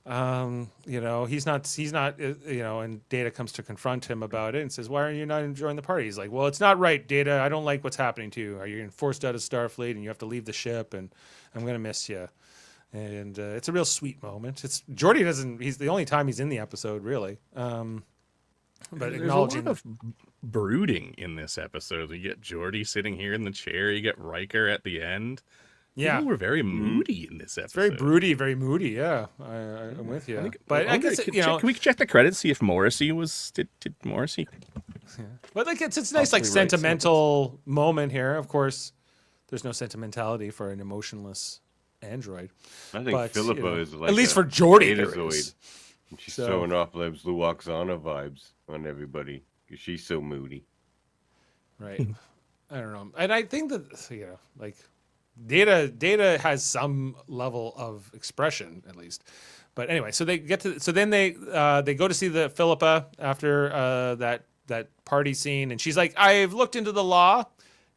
He's not. And Data comes to confront him about it and says, "Why are you not enjoying the party?" He's like, "Well, it's not right, Data. I don't like what's happening to you. You're getting forced out of Starfleet, and you have to leave the ship, and I'm gonna miss you." And it's a real sweet moment. Geordi doesn't. He's the only time he's in the episode, really. But There's acknowledging a lot of brooding in this episode. You get Geordi sitting here in the chair. You get Riker at the end. yeah, People were very moody in this episode. it's very broody, very moody. Yeah, I'm with you. But I guess can we check the credits, see if Morrissey did Morrissey? But like it's nice, like Possibly write sentimental moment here. Of course, there's no sentimentality for an emotionless android. I think But, Philippa is like at least a for Geordi, there Betazoid. is. And she's So- throwing off those Luoxana vibes on everybody because she's so moody. Right. I don't know. And I think that, like, Data has some level of expression at least. But anyway, so they get to, so then they go to see the Philippa after that party scene, and she's like, I've looked into the law.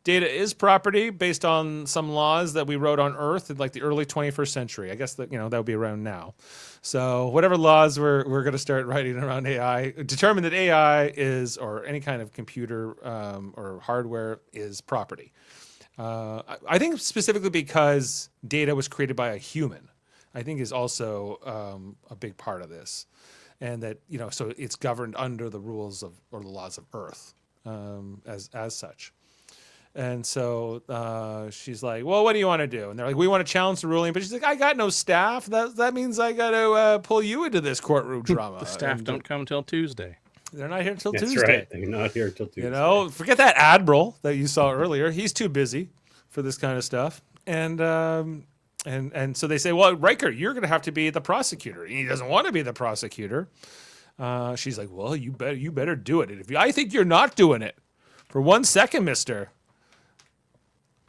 Data is property based on some laws that we wrote on Earth in like the early 21st century. I guess that, that would be around now. So whatever laws we're going to start writing around AI, determine that AI is, or any kind of computer or hardware is property. I think specifically because data was created by a human, I think is also a big part of this. And that, so it's governed under the rules of, or the laws of Earth as such. And so she's like, well, what do you want to do? And they're like, we want to challenge the ruling. But she's like, I got no staff. That means I got to pull you into this courtroom drama. The staff don't come till Tuesday. They're not here until That's Tuesday. right. They're not here till Tuesday. Forget that admiral that you saw earlier. He's too busy for this kind of stuff. And so they say, well, Riker, you're going to have to be the prosecutor. And he doesn't want to be the prosecutor. She's like, well, you better do it. And I think you're not doing it for 1 second, mister.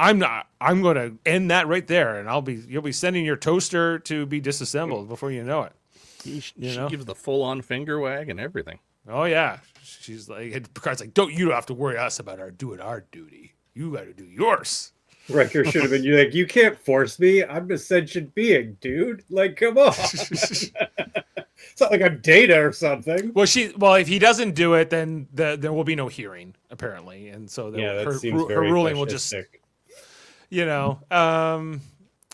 I'm not. I'm going to end that right there, and you'll be sending your toaster to be disassembled before you know it. She gives the full-on finger wag and everything. Oh yeah, she's like, and Picard's like, you don't have to worry us about doing our duty. You got to do yours. Riker should have been like, you can't force me. I'm a sentient being, dude. Like, come on. It's not like I'm Data or something. Well, if he doesn't do it, then there will be no hearing apparently, and so her ruling will just.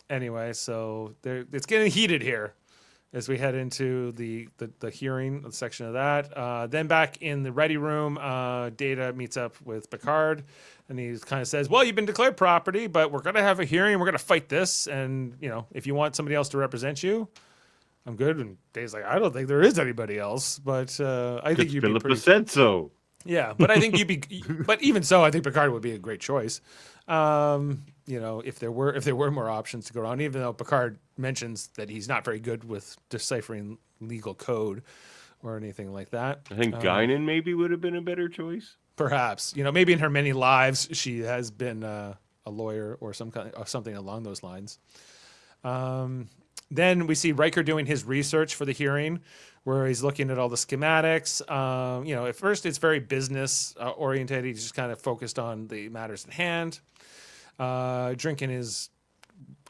Anyway, so it's getting heated here as we head into the hearing, the section of that. Then back in the ready room, Data meets up with Picard, and he kind of says, well, you've been declared property, but we're going to have a hearing. We're going to fight this. And, if you want somebody else to represent you, I'm good. And Data's like, I don't think there is anybody else, but I think you'd be pretty... said so. Yeah, but I think but even so, I think Picard would be a great choice. If there were more options to go around, even though Picard mentions that he's not very good with deciphering legal code or anything like that. I think Guinan maybe would have been a better choice. Perhaps, maybe in her many lives she has been a lawyer or something along those lines. Then we see Riker doing his research for the hearing, where he's looking at all the schematics. At first it's very business oriented. He's just kind of focused on the matters at hand. Drinking his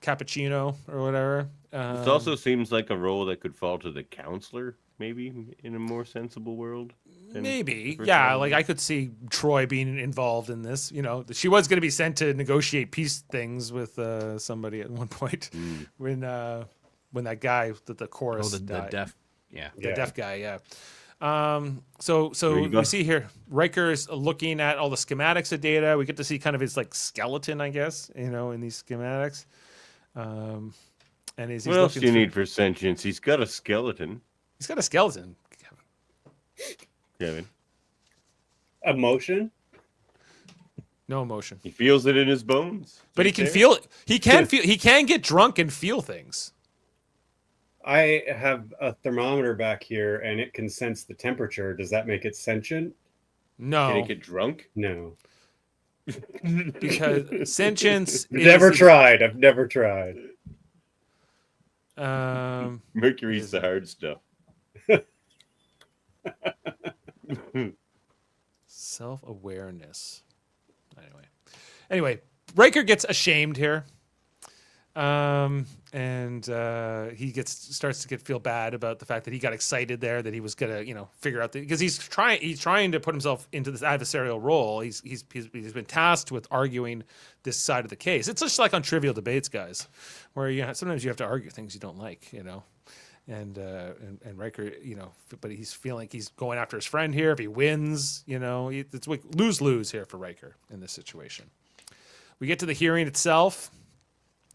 cappuccino or whatever. This also seems like a role that could fall to the counselor, maybe in a more sensible world. Maybe, yeah. Like I could see Troy being involved in this. She was going to be sent to negotiate peace things with somebody at one point when that guy that the chorus the deaf, the deaf guy, yeah. So we see here Riker is looking at all the schematics of Data. We get to see kind of his like skeleton, I guess, in these schematics. And he's what else do you need for sentience? He's got a skeleton. He's got a skeleton, Kevin. Emotion? No emotion. He feels it in his bones. But he can feel it. He can get drunk and feel things. I have a thermometer back here, and it can sense the temperature. Does that make it sentient? No. Can it get drunk? No. Because sentience. I've never tried. Mercury's the hard stuff. Self-awareness. Anyway, Riker gets ashamed here. And he starts to feel bad about the fact that he got excited there, that he was gonna, figure out because he's trying to put himself into this adversarial role. He's been tasked with arguing this side of the case. It's just like on Trivial Debates, guys, where sometimes you have to argue things you don't like, and Riker, but he's feeling like he's going after his friend here. If he wins, it's like lose here for Riker in this situation. We get to the hearing itself.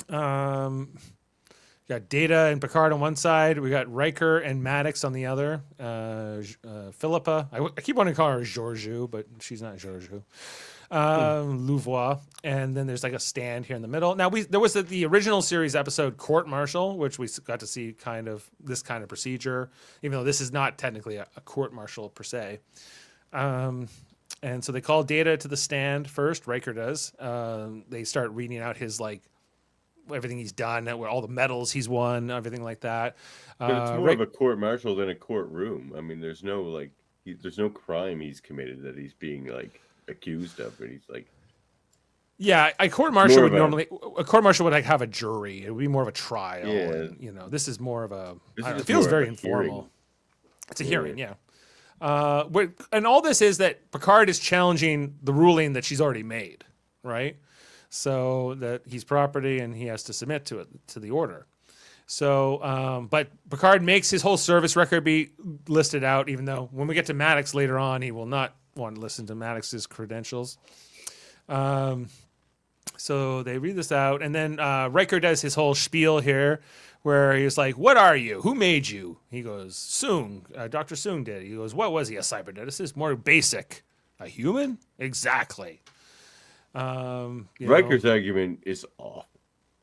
Got Data and Picard on one side. We got Riker and Maddox on the other. Philippa. I keep wanting to call her Georgiou, but she's not Georgiou. Louvois. And then there's like a stand here in the middle. Now, there was the original series episode Court Martial, which we got to see this kind of procedure, even though this is not technically a court martial per se. And so they call Data to the stand first. Riker does. They start reading out his everything he's done, all the medals he's won, everything like that. But it's more of a court martial than a courtroom. I mean, there's no like, there's no crime he's committed that he's being like accused of, but he's like. Yeah, a court martial would like have a jury. It would be more of a trial. Yeah. And, this is more of a. It This is feels more of very a informal. hearing. It's a hearing, yeah. And all this is that Picard is challenging the ruling that she's already made, right? So that he's property and he has to submit to it, to the order. So, but Picard makes his whole service record be listed out, even though when we get to Maddox later on, he will not want to listen to Maddox's credentials. So they read this out, and then Riker does his whole spiel here, where he's like, "What are you? Who made you?" He goes, "Soong, Dr. Soong did." He goes, "What was he? A cyberneticist? More basic. A human? Exactly." Riker's argument is awful.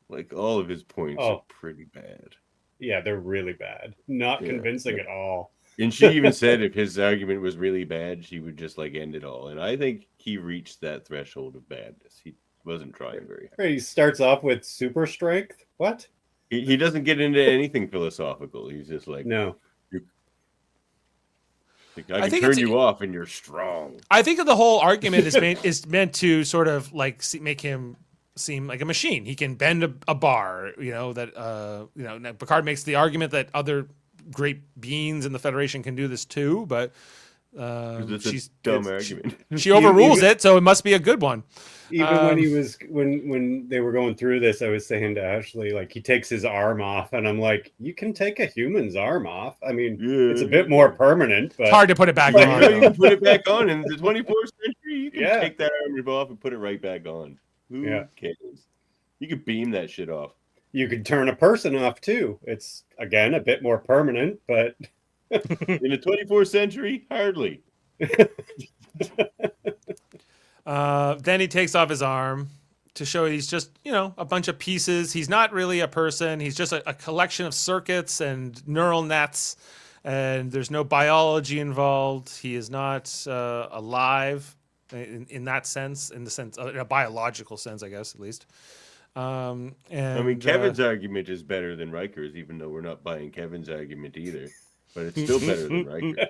Like all of his points are pretty bad. Yeah, they're really bad. Not convincing at all. And she even said if his argument was really bad, she would just like end it all. And I think he reached that threshold of badness. He wasn't trying very hard. He starts off with super strength. What? He doesn't get into anything philosophical. He's just like, no. I can turn you off and you're strong. I think the whole argument is meant to sort of like make him seem like a machine. He can bend a bar, Picard makes the argument that other great beings in the Federation can do this too, but she's dumb argument. She overrules it, so it must be a good one. Even when he was when they were going through this, I was saying to Ashley, like, he takes his arm off, and I'm like, you can take a human's arm off. I mean, it's a bit more permanent, but it's hard to put it back on. You can put it back on in the 24th century. You can take that arm off and put it right back on. Who cares? You could beam that shit off. You could turn a person off too. It's again a bit more permanent, but in the 24th century, hardly. Then he takes off his arm to show he's just, a bunch of pieces. He's not really a person. He's just a collection of circuits and neural nets, and there's no biology involved. He is not alive in that sense, in a biological sense, I guess, at least. And I mean, Kevin's argument is better than Riker's, even though we're not buying Kevin's argument either. But it's still better than Riker's.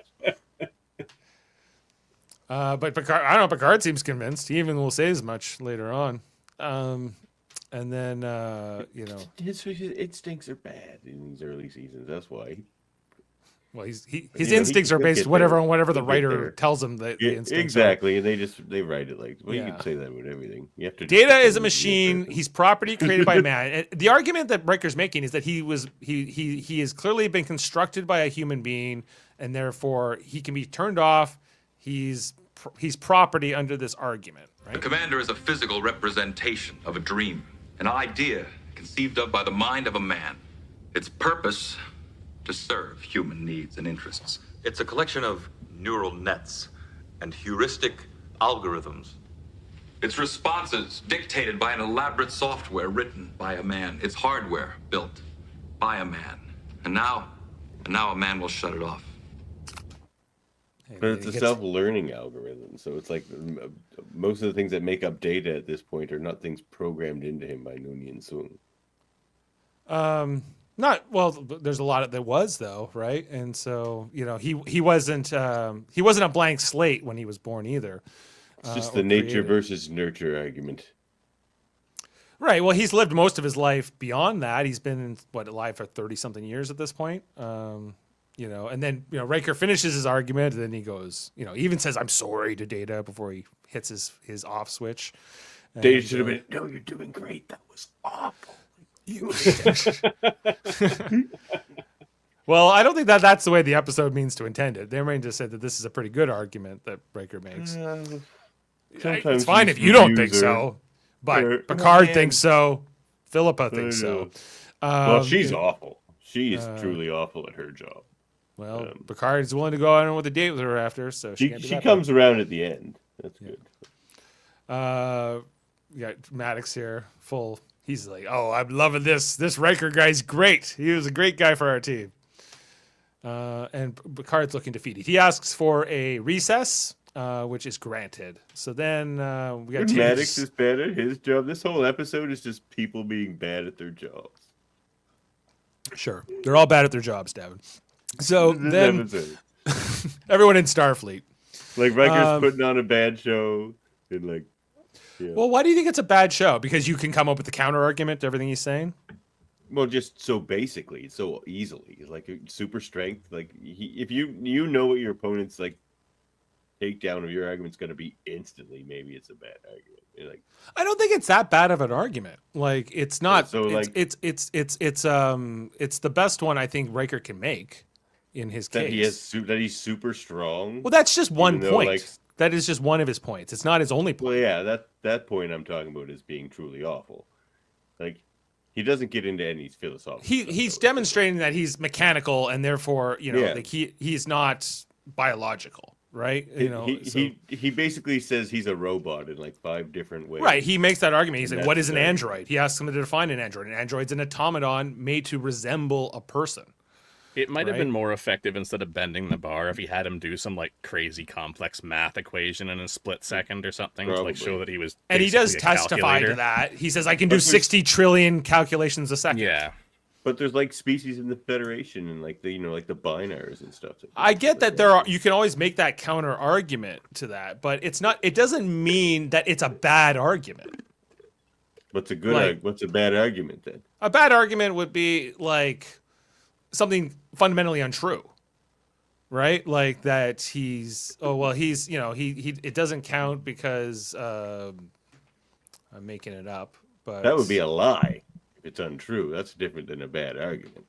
But Picard, I don't know. Picard seems convinced. He even will say as much later on. And then, his instincts are bad in these early seasons. That's why. Well, his instincts are based on whatever the writer tells him that the instincts exactly, and they write it like, well, you can say that with everything. You have to. Data is a machine. He's property created by man. And the argument that Riker's making is that he has clearly been constructed by a human being, and therefore he can be turned off. He's property under this argument. Right? The commander is a physical representation of a dream, an idea conceived of by the mind of a man. Its purpose, to serve human needs and interests. It's a collection of neural nets and heuristic algorithms. Its responses dictated by an elaborate software written by a man. Its hardware built by a man. And now a man will shut it off. But it's a self-learning algorithm, so it's like most of the things that make up Data at this point are not things programmed into him by Noonien Soong. There's a lot that was though, right? And so he wasn't a blank slate when he was born either. It's just the nature versus nurture argument. Right. Well, he's lived most of his life beyond that. He's been alive for 30-something years at this point. And then Riker finishes his argument, and then he goes, he even says, "I'm sorry" to Data before he hits his off switch. Data should have been, "No, you're doing great. That was awful." Well, I don't think that's the way the episode means to intend it. They may just said that this is a pretty good argument that Riker makes. It's fine if you don't think so, but Picard thinks so. Philippa thinks so. Well, she's awful. She is truly awful at her job. Well, Picard is willing to go on with a date with her after, so she comes around at the end. That's good. You got Maddox here, full. He's like, "Oh, I'm loving this. This Riker guy's great. He was a great guy for our team." And Picard's looking defeated. He asks for a recess which is granted. So then we got When Maddox is bad at his job. This whole episode is just people being bad at their jobs. Sure, they're all bad at their jobs, Davan. So This then episode. everyone in Starfleet. Like Riker's putting on a bad show, and like, yeah. Well, why do you think it's a bad show? Because you can come up with the counter argument to everything he's saying. Well, just so basically, so easily, like super strength. Like if you know what your opponent's like takedown of your argument's going to be instantly, maybe it's a bad argument. You're like, I don't think it's that bad of an argument. Like it's not. So, it's the best one I think Riker can make in his that case. that he's super strong. Well, that's just one even though, point. like, That is just one of his points. It's not his only point. well, yeah, that point I'm talking about is being truly awful. Like he doesn't get into any philosophical. He's stuff, demonstrating that he's mechanical and therefore, Yeah. like he's not biological, right? He basically says he's a robot in like 5 different ways. Right. He makes that argument. He's And like, what that's is an the- android? He asks him to define an android. An android's an automaton made to resemble a person. It might have Right. been more effective instead of bending the bar if he had him do some like crazy complex math equation in a split second or something to like show Probably. that he was. And he does basically a testify calculator. to that. He says, I can do But there's- 60 trillion calculations a second. Yeah. But there's like species in the Federation and like the like the binars and stuff. I get that you can always make that counter argument to that, but it doesn't mean that it's a bad argument. What's a good? like- What's a bad argument then? A bad argument would be like something fundamentally untrue, right? Like that he's it doesn't count because I'm making it up, but That would be a lie if it's untrue. That's different than a bad argument.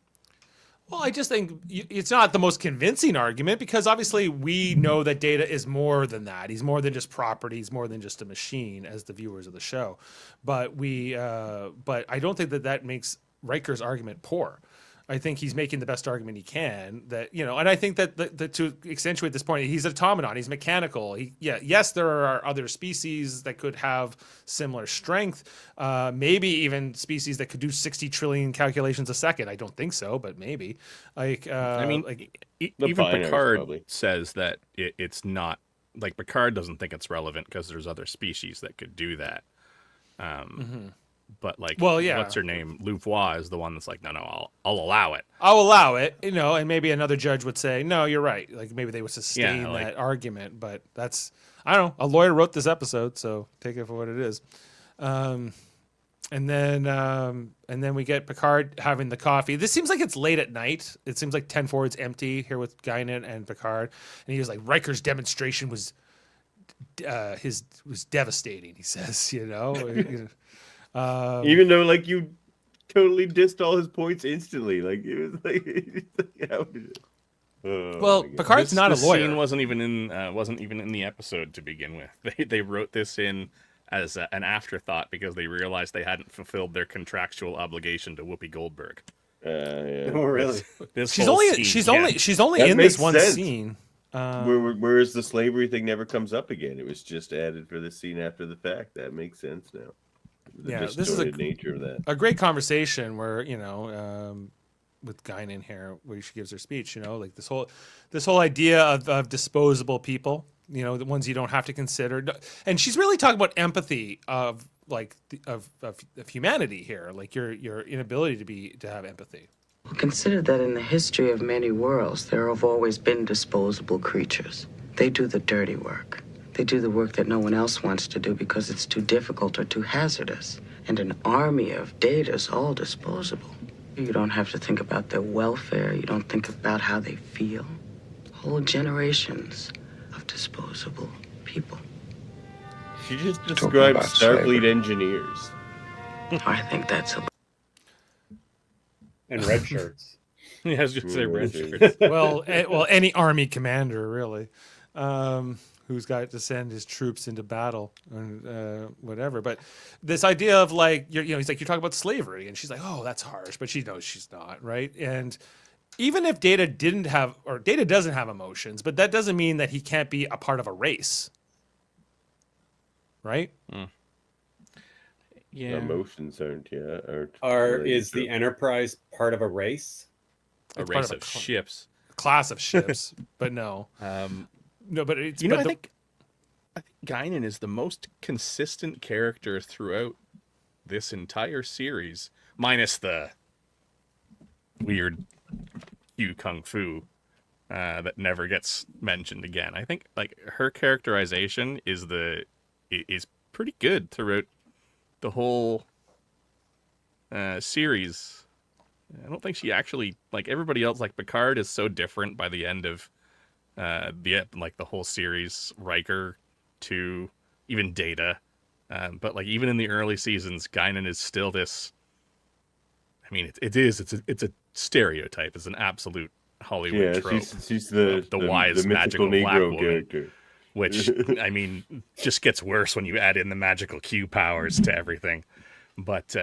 Well, I just think it's not the most convincing argument because obviously we know that Data is more than that. He's more than just property. He's more than just a machine as the viewers of the show. But but I don't think that makes Riker's argument poor. I think he's making the best argument he can. And I think that to accentuate this point, he's an automaton. He's mechanical. Yes, there are other species that could have similar strength. Maybe even species that could do 60 trillion calculations a second. I don't think so, but maybe. Even The binars, Picard probably. says that it's not like Picard doesn't think it's relevant because there's other species that could do that. But like, Well, yeah. what's her name? Louvois is the one that's like, no, I'll allow it. I'll allow it, and maybe another judge would say, no, you're right. Like maybe they would sustain Yeah, like- that argument, but I don't know. A lawyer wrote this episode, so take it for what it is. And then we get Picard having the coffee. This seems like it's late at night. It seems like 10-4 is empty here with Guinan and Picard. And he was like, Riker's demonstration was devastating, he says, Even though like you totally dissed all his points instantly, like it was like how did it? Oh, Well, my God. Picard's not a This lawyer. scene wasn't even in the episode to begin with. They wrote this in as an afterthought because they realized they hadn't fulfilled their contractual obligation to Whoopi Goldberg. Yeah. Oh, really? This She's whole only scene, she's yeah. only That in this makes one sense. scene. Whereas the slavery thing never comes up again. It was just added for the scene after the fact. That makes sense now. The Yeah, this is distorted nature of that. A great conversation where with Guinan here, where she gives her speech. Like this whole idea of disposable people. The ones you don't have to consider. And she's really talking about empathy of of humanity here, like your inability to have empathy. Consider that in the history of many worlds, there have always been disposable creatures. They do the dirty work. They do the work that no one else wants to do because it's too difficult or too hazardous. And an army of data is all disposable. You don't have to think about their welfare. You don't think about how they feel. Whole generations of disposable people. She just Talking described about Starfleet slavery. engineers. I think that's a And red shirts. Yeah, I was just say red Ooh, shirts. well, any army commander really, who's got to send his troops into battle and whatever. But this idea of he's like, you're talking about slavery, and she's like, oh, that's harsh, but she knows she's not, right? And even if Data doesn't have emotions, but that doesn't mean that he can't be a part of a race, right? Yeah. Emotions aren't Is the Enterprise part of a race? A It's part race of of a ships. class of ships, but no. No, but it's I think I think Guinan is the most consistent character throughout this entire series, minus the weird Q Kung Fu that never gets mentioned again. I think like her characterization is pretty good throughout the whole series. I don't think she actually, like everybody else, like Picard is so different by the end of the whole series, Riker to even Data. But like even in the early seasons, Guinan is still this. I mean, it's a stereotype. It's an absolute Hollywood trope. She's the wise the magical mythical black Negro woman, character. which I mean just gets worse when you add in the magical Q powers to everything. But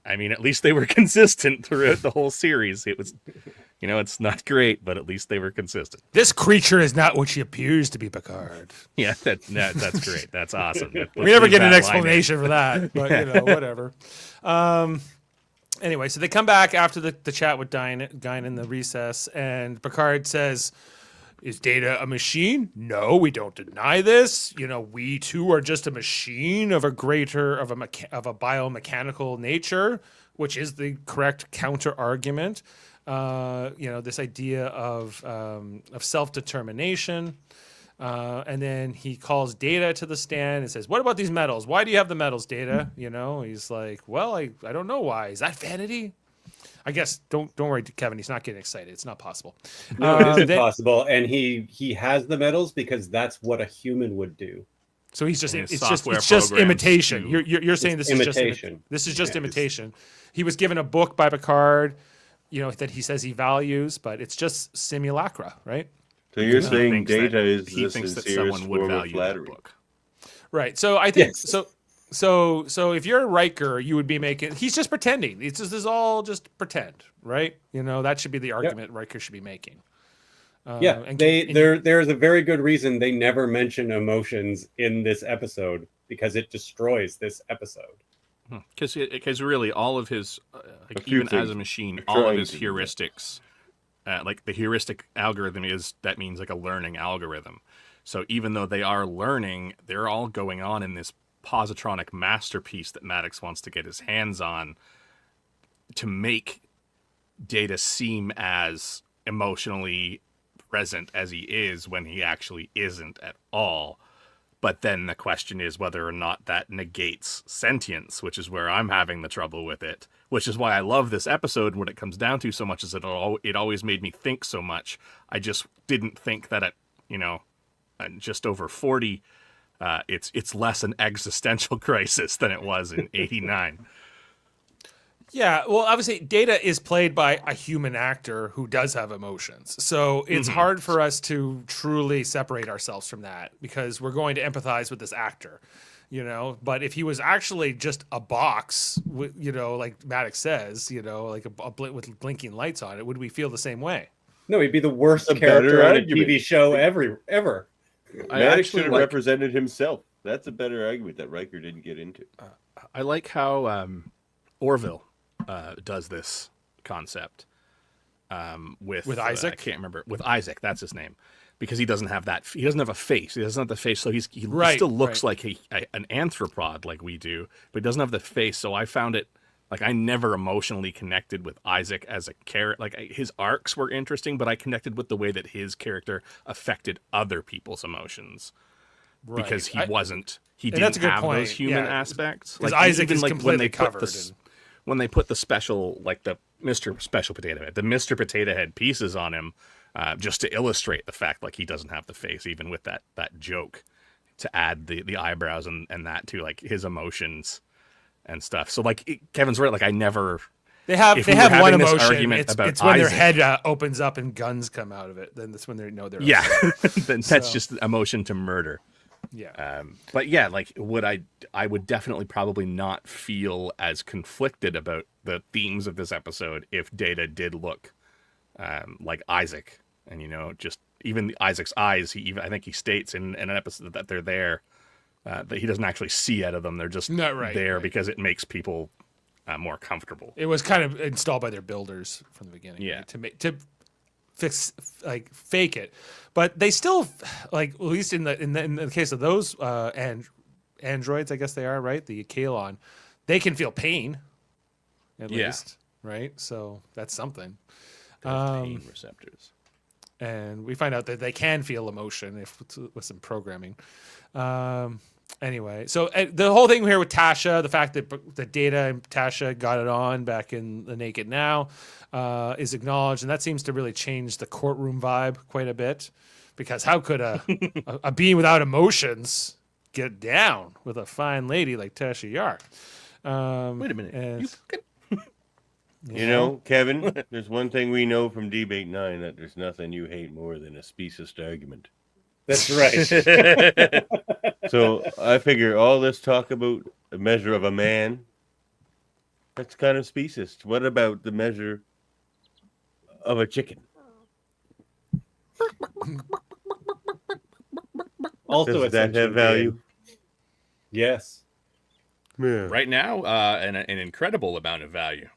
I mean, at least they were consistent throughout the whole series. It was, it's not great, but at least they were consistent. This creature is not what she appears to be, Picard. Yeah, that's great. That's awesome. We never get an explanation for that, but whatever. Anyway, so they come back after the chat with Guinan in the recess, and Picard says, "Is Data a machine? No, we don't deny this. We too are just a machine of a biomechanical nature," which is the correct counter argument. This idea of self-determination. And then he calls Data to the stand and says, "What about these medals? Why do you have the medals, Data?" He's like, "Well, I don't know why. Is that vanity?" I guess don't worry, Kevin. He's not getting excited. It's not possible. No, it isn't possible. And he has the medals because that's what a human would do. So he's just it's just imitation. You're saying this imitation. This is just imitation. He was given a book by Picard, that he says he values, but it's just simulacra, right? So you're saying Data is he the thinks that sincerest someone would form of value that flattery. book. Right. So I think Yes. So if you're a Riker, you would be making. He's just pretending. This is all just pretend, right? That should be the argument Riker should be making. There's a very good reason they never mention emotions in this episode because it destroys this episode. Because really, all of his, few even things. as a machine, We're all of trying his to. heuristics, like the heuristic algorithm that means like a learning algorithm. So even though they are learning, they're all going on in this positronic masterpiece that Maddox wants to get his hands on to make Data seem as emotionally present as he is when he actually isn't at all. But then the question is whether or not that negates sentience, which is where I'm having the trouble with it, which is why I love this episode. What it comes down to so much is it always made me think so much. I just didn't think that at just over 40, it's less an existential crisis than it was in 89. Yeah, well, obviously, Data is played by a human actor who does have emotions. So it's hard for us to truly separate ourselves from that because we're going to empathize with this actor, But if he was actually just a box, like Maddox says, like with blinking lights on it, would we feel the same way? No, he'd be the worst A character better on a argument. TV show ever. Maddox should have represented himself. That's a better argument that Riker didn't get into. I like how Orville does this concept with Isaac. I can't remember, with Isaac. That's his name, because he doesn't have that. He doesn't have a face. He doesn't have the face, so he still looks like an anthropod like we do, but he doesn't have the face. So I found it like I never emotionally connected with Isaac as a character. Like his arcs were interesting, but I connected with the way that his character affected other people's emotions. Right. Because he wasn't. He and didn't that's a good have point. those human Yeah. aspects. Because Isaac even is like completely when they put covered. when they put the special, like the Mr. Special Potato Head, the Mr. Potato Head pieces on him, just to illustrate the fact like he doesn't have the face, even with that joke, to add the eyebrows and that to like his emotions and stuff. So like Kevin's right. Like I never. They have if we were one having this emotion. argument about It's when their Isaac- head opens up and guns come out of it. Then that's when they know they're Yeah, upset. then that's just emotion to murder. Yeah. But yeah, like I would definitely probably not feel as conflicted about the themes of this episode if Data did look like Isaac, and just even Isaac's eyes. I think he states in an episode that they're there, that he doesn't actually see out of them. They're just there because it makes people more comfortable. It was kind of installed by their builders from the beginning. Yeah. Right? To fake it, but they still like, at least in the case of those androids, I guess they are, right, the Kalon, they can feel pain at least, right? So that's something. They have pain receptors. And we find out that they can feel emotion with some programming. Anyway, so the whole thing here with Tasha, the fact that Data and Tasha got it on back in the Naked Now, is acknowledged, and that seems to really change the courtroom vibe quite a bit. Because how could a being without emotions get down with a fine lady like Tasha Yar? Wait a minute. You know, Kevin, there's one thing we know from Debate 9, that there's nothing you hate more than a speciest argument. That's right. So I figure all this talk about the measure of a man, that's kind of speciest. What about the measure of a chicken? Also, Does that have value? Yes. Yeah. Right now, an incredible amount of value.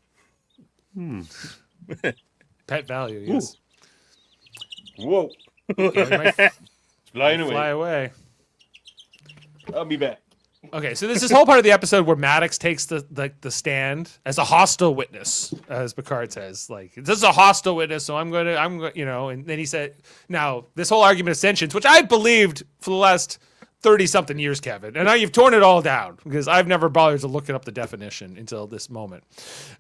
Pet value, yes. Whoa. Yeah, Flying away. fly away. I'll be back. Okay, so there's this whole part of the episode where Maddox takes the stand as a hostile witness, as Picard says. Like, this is a hostile witness, so I'm going to, you know, and then he said, now, this whole argument of sentience, which I've believed for the last 30-something years, Kevin, and now you've torn it all down, because I've never bothered to look up the definition until this moment.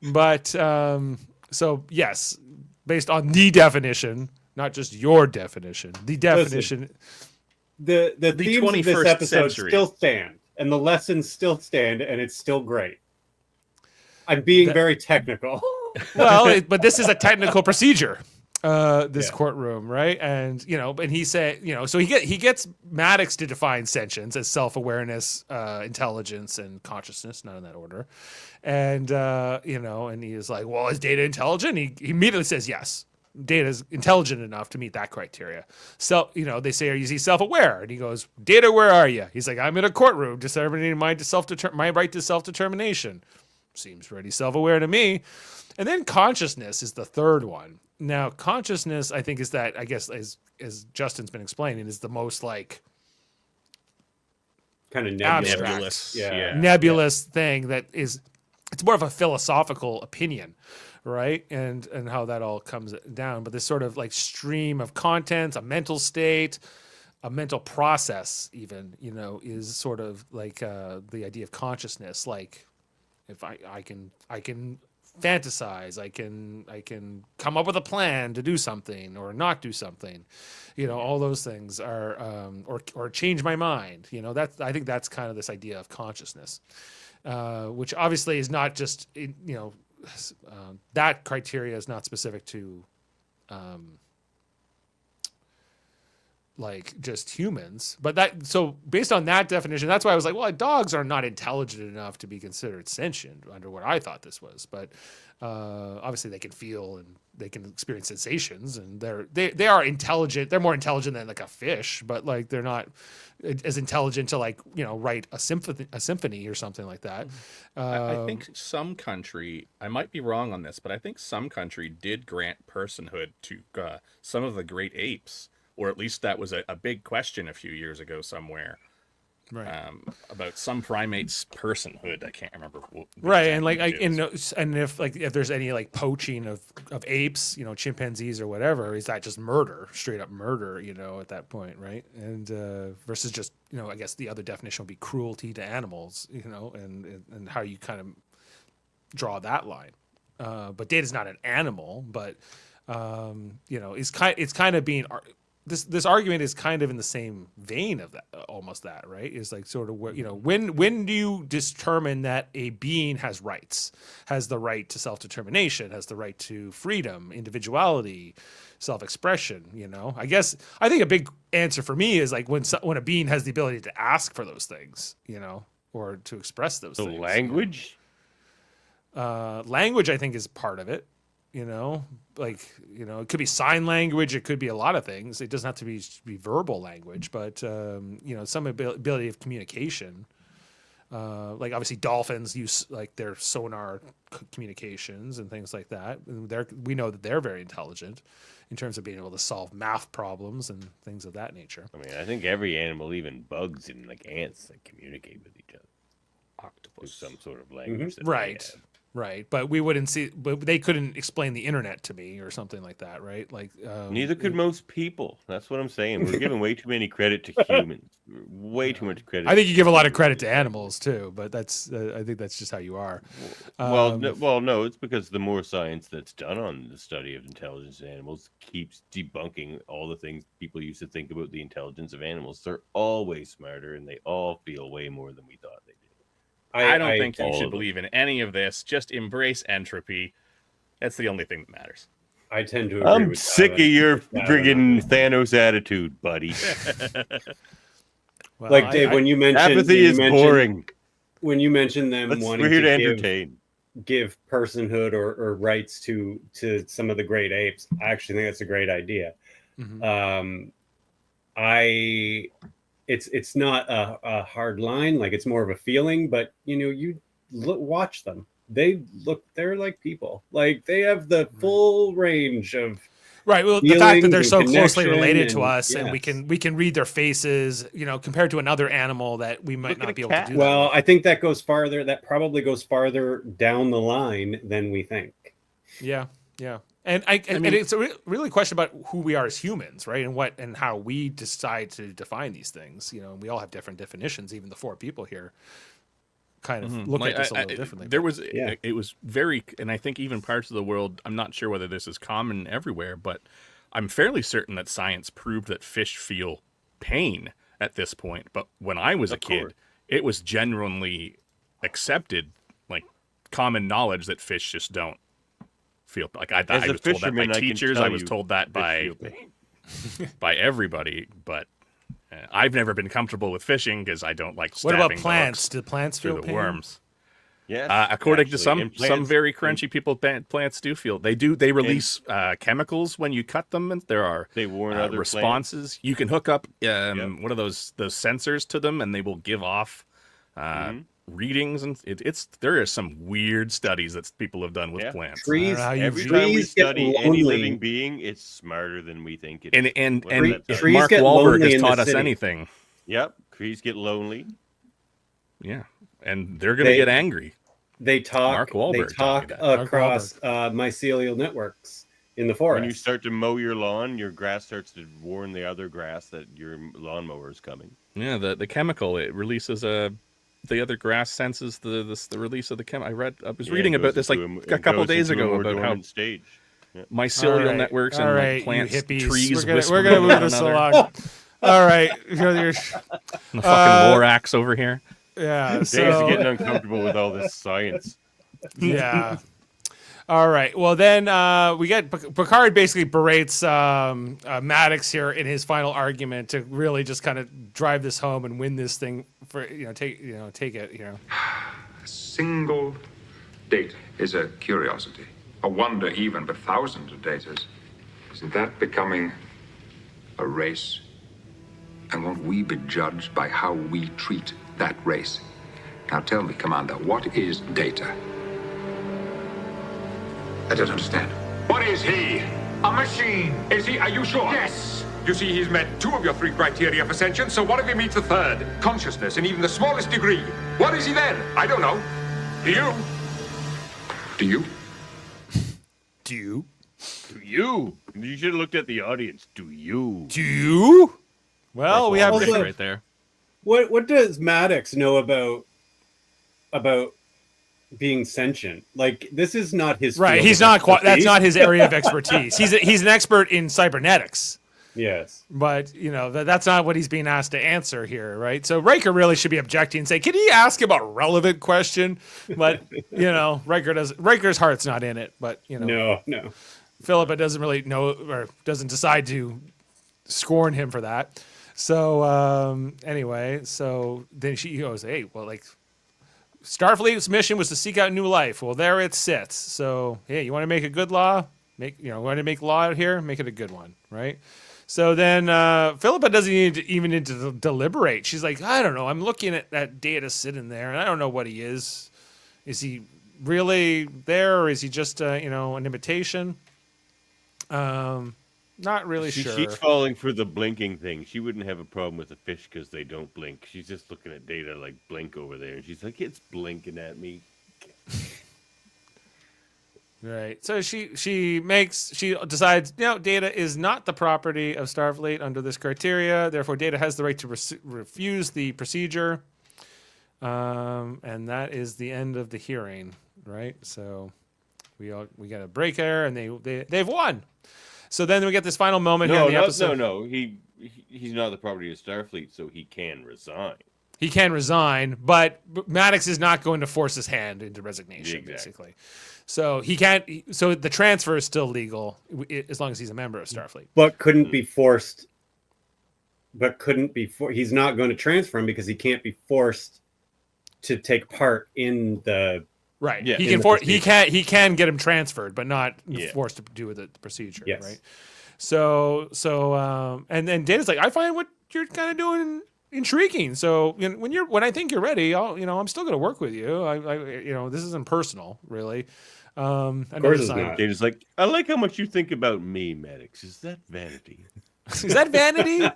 But, so, yes, based on the definition, not just your definition, the definition. The themes of this 21st episode century. still stand, and the lessons still stand, and it's still great. I'm being very technical. Well, but this is a technical procedure, this courtroom, right? And, you know, and he said, you know, so he gets Maddox to define sentience as self-awareness, intelligence, and consciousness, not in that order. And, you know, and he is like, well, is Data intelligent? He immediately says yes. Data is intelligent enough to meet that criteria. So, you know, they say, is he self-aware? And he goes, Data, where are you? He's like, I'm in a courtroom, discerning my right to self-determination. Seems pretty self-aware to me. And then consciousness is the third one. Now, consciousness, I think, is that, I guess, as Justin's been explaining, is the most like Kind of nebulous. Nebulous. nebulous thing that is, it's more of a philosophical opinion, right? And how that all comes down. But this sort of like stream of content, a mental state, a mental process even, you know, is sort of like the idea of consciousness. Like if I can fantasize, I can come up with a plan to do something or not do something, you know, all those things are, or change my mind, you know, I think that's kind of this idea of consciousness, which obviously is not just, you know, that criteria is not specific to, like just humans, but so based on that definition, that's why I was like, well, dogs are not intelligent enough to be considered sentient under what I thought this was, but obviously they can feel and they can experience sensations, and they are intelligent. They're more intelligent than like a fish, but like they're not as intelligent to like, you know, write a symphony or something like that. I think some country, I might be wrong on this, but I think some country did grant personhood to some of the great apes. Or at least that was a big question a few years ago somewhere, right? About some primates' personhood. I can't remember. Right, and like, and if there's any like poaching of apes, you know, chimpanzees or whatever, is that just murder, straight up murder, you know, at that point, right? And versus just, you know, I guess the other definition would be cruelty to animals, you know, and how you kind of draw that line. But Data's not an animal, but you know, it's kind of being. This argument is kind of in the same vein of that, almost that, right? Is like sort of where, you know, when do you determine that a being has rights, has the right to self-determination, has the right to freedom, individuality, self-expression, you know? I think a big answer for me is like when a being has the ability to ask for those things, you know, or to express those things. Language? Language, I think, is part of it. You know, like, you know, it could be sign language. It could be a lot of things. It doesn't have to be verbal language, but, you know, some ability of communication. Like obviously dolphins use like their sonar communications and things like that. And we know that they're very intelligent in terms of being able to solve math problems and things of that nature. I mean, I think every animal, even bugs and like ants, that communicate with each other. Octopus, some sort of language. That they Right. have. Right, but we wouldn't see. But they couldn't explain the internet to me or something like that, right? Like Neither could most people. That's what I'm saying. We're giving way too many credit to humans. Way too much credit. I think you give a lot of credit to animals too, but that's I think that's just how you are. No, it's because the more science that's done on the study of intelligence in animals keeps debunking all the things people used to think about the intelligence of animals. They're always smarter, and they all feel way more than we thought they did. I don't think you all should of them. believe in any of this. Just embrace entropy. That's the only thing that matters. I tend to agree I'm with sick of Davan. your Davan. friggin' Thanos attitude, buddy. Well, Like Dave, when you mentioned Apathy is boring. When you mentioned them We're here to entertain. give personhood or rights to some of the great apes, I actually think that's a great idea. Mhm. It's not a hard line, like it's more of a feeling, but you watch them. They're like people. Like they have the full range of Right. Well, the fact that feelings they're and so closely connection related to and- us, and we can read their faces, compared to another animal that we might Look at not a be able cat. to do. Well, that I think that goes farther. That probably goes farther down the line than we think. with. Yeah. And and it's a really a question about who we are as humans, right? And how we decide to define these things. We all have different definitions. Even the four people here kind of look at this a little differently. There was it was very, and I think even parts of the world, I'm not sure whether this is common everywhere, but I'm fairly certain that science proved that fish feel pain at this point. But when I was a kid, it was genuinely accepted, like common knowledge, that fish just don't feel like I As a was told that by fisherman, I can teachers. tell I was you told that fish by feel pain. by everybody, but I've never been comfortable with fishing because I don't like What stabbing about plants? bugs Do plants through feel the pain? worms. Yes, According to actually. And some plants- very crunchy people, plants do feel they release chemicals when you cut them, and there are They warn other plants. responses. You can hook up one of those sensors to them, and they will give off readings, and there are some weird studies that people have done with plants. Trees, Every time we trees get study any lonely. living being, it's smarter than we think it is. And Whatever that if does. Mark get Wahlberg lonely has in the taught us city. anything, Yep, trees get lonely. yeah, and they're gonna get angry. They talk. Mark Wahlberg They taught talk me that. across mycelial networks in the forest. When you start to mow your lawn, your grass starts to warn the other grass that your lawnmower is coming. Yeah, the chemical it releases the other grass senses the release of the chemical. I was reading it about goes this like into a couple it goes days into a ago more about how dormant stage. Yeah. mycelial All right. networks All and right, like plants, you hippies. trees We're whisper gonna to move one this another. along. All right. The fucking Lorax over here. Yeah. Dave's So getting uncomfortable with all this science. yeah. All right. Well, then we get Picard basically berates Maddox here in his final argument to really just kind of drive this home and win this thing for take it. A single date is a curiosity, a wonder even, but thousands of datas. Isn't that becoming a race? And won't we be judged by how we treat that race? Now tell me, Commander, what is data? I don't understand. What is he? A machine. Is he? Are you sure? Yes. You see, he's met 2 of your 3 criteria for sentience, so what if he meets the 3rd? Consciousness in even the smallest degree. What is he then? I don't know. Do you? Do you? Do you? Do you? You should have looked at the audience. Do you? Do you? Well, we have Wahlberg Also- right there. What does Maddox know about being sentient? Like, this is not his right. field He's of not. That's expertise. not his area of expertise. He's an expert in cybernetics. Yes. But that's not what he's being asked to answer here, right? So Riker really should be objecting and say, "Can he ask him a relevant question?" But Riker's heart's not in it. But No. Philippa doesn't really know or doesn't decide to scorn him for that. So anyway, so then she goes, "Hey, well, like Starfleet's mission was to seek out new life. Well, there it sits. So hey, you want to make a good law? Want to make law out here, make it a good one, right? So then Philippa doesn't even need to deliberate. She's like, I don't know. I'm looking at that Data sitting there, and I don't know what he is. Is he really there, or is he just an imitation? Not really sure. She's falling for the blinking thing. She wouldn't have a problem with a fish because they don't blink. She's just looking at Data like blink over there, and she's like, it's blinking at me. Right. So she decides, Data is not the property of Starfleet under this criteria. Therefore, Data has the right to refuse the procedure. And that is the end of the hearing, right? So we got a break there, and they've won. So then we get this final moment here in the episode. No. He's not the property of Starfleet, so he can resign. He can resign, but Maddox is not going to force his hand into resignation, basically. So he can't. So the transfer is still legal as long as he's a member of Starfleet. But couldn't be forced. He's not going to transfer him because he can't be forced to take part in the. Right. Yeah. He can get him transferred, but not forced to do with the procedure. Yes. Right. So and then Data's like, I find what you're kind of doing intriguing. So when I think you're ready, I'm still going to work with you. I this isn't personal, really. Of course it's not. Data's like, I like how much you think about me, Maddox. Is that vanity? Is that vanity?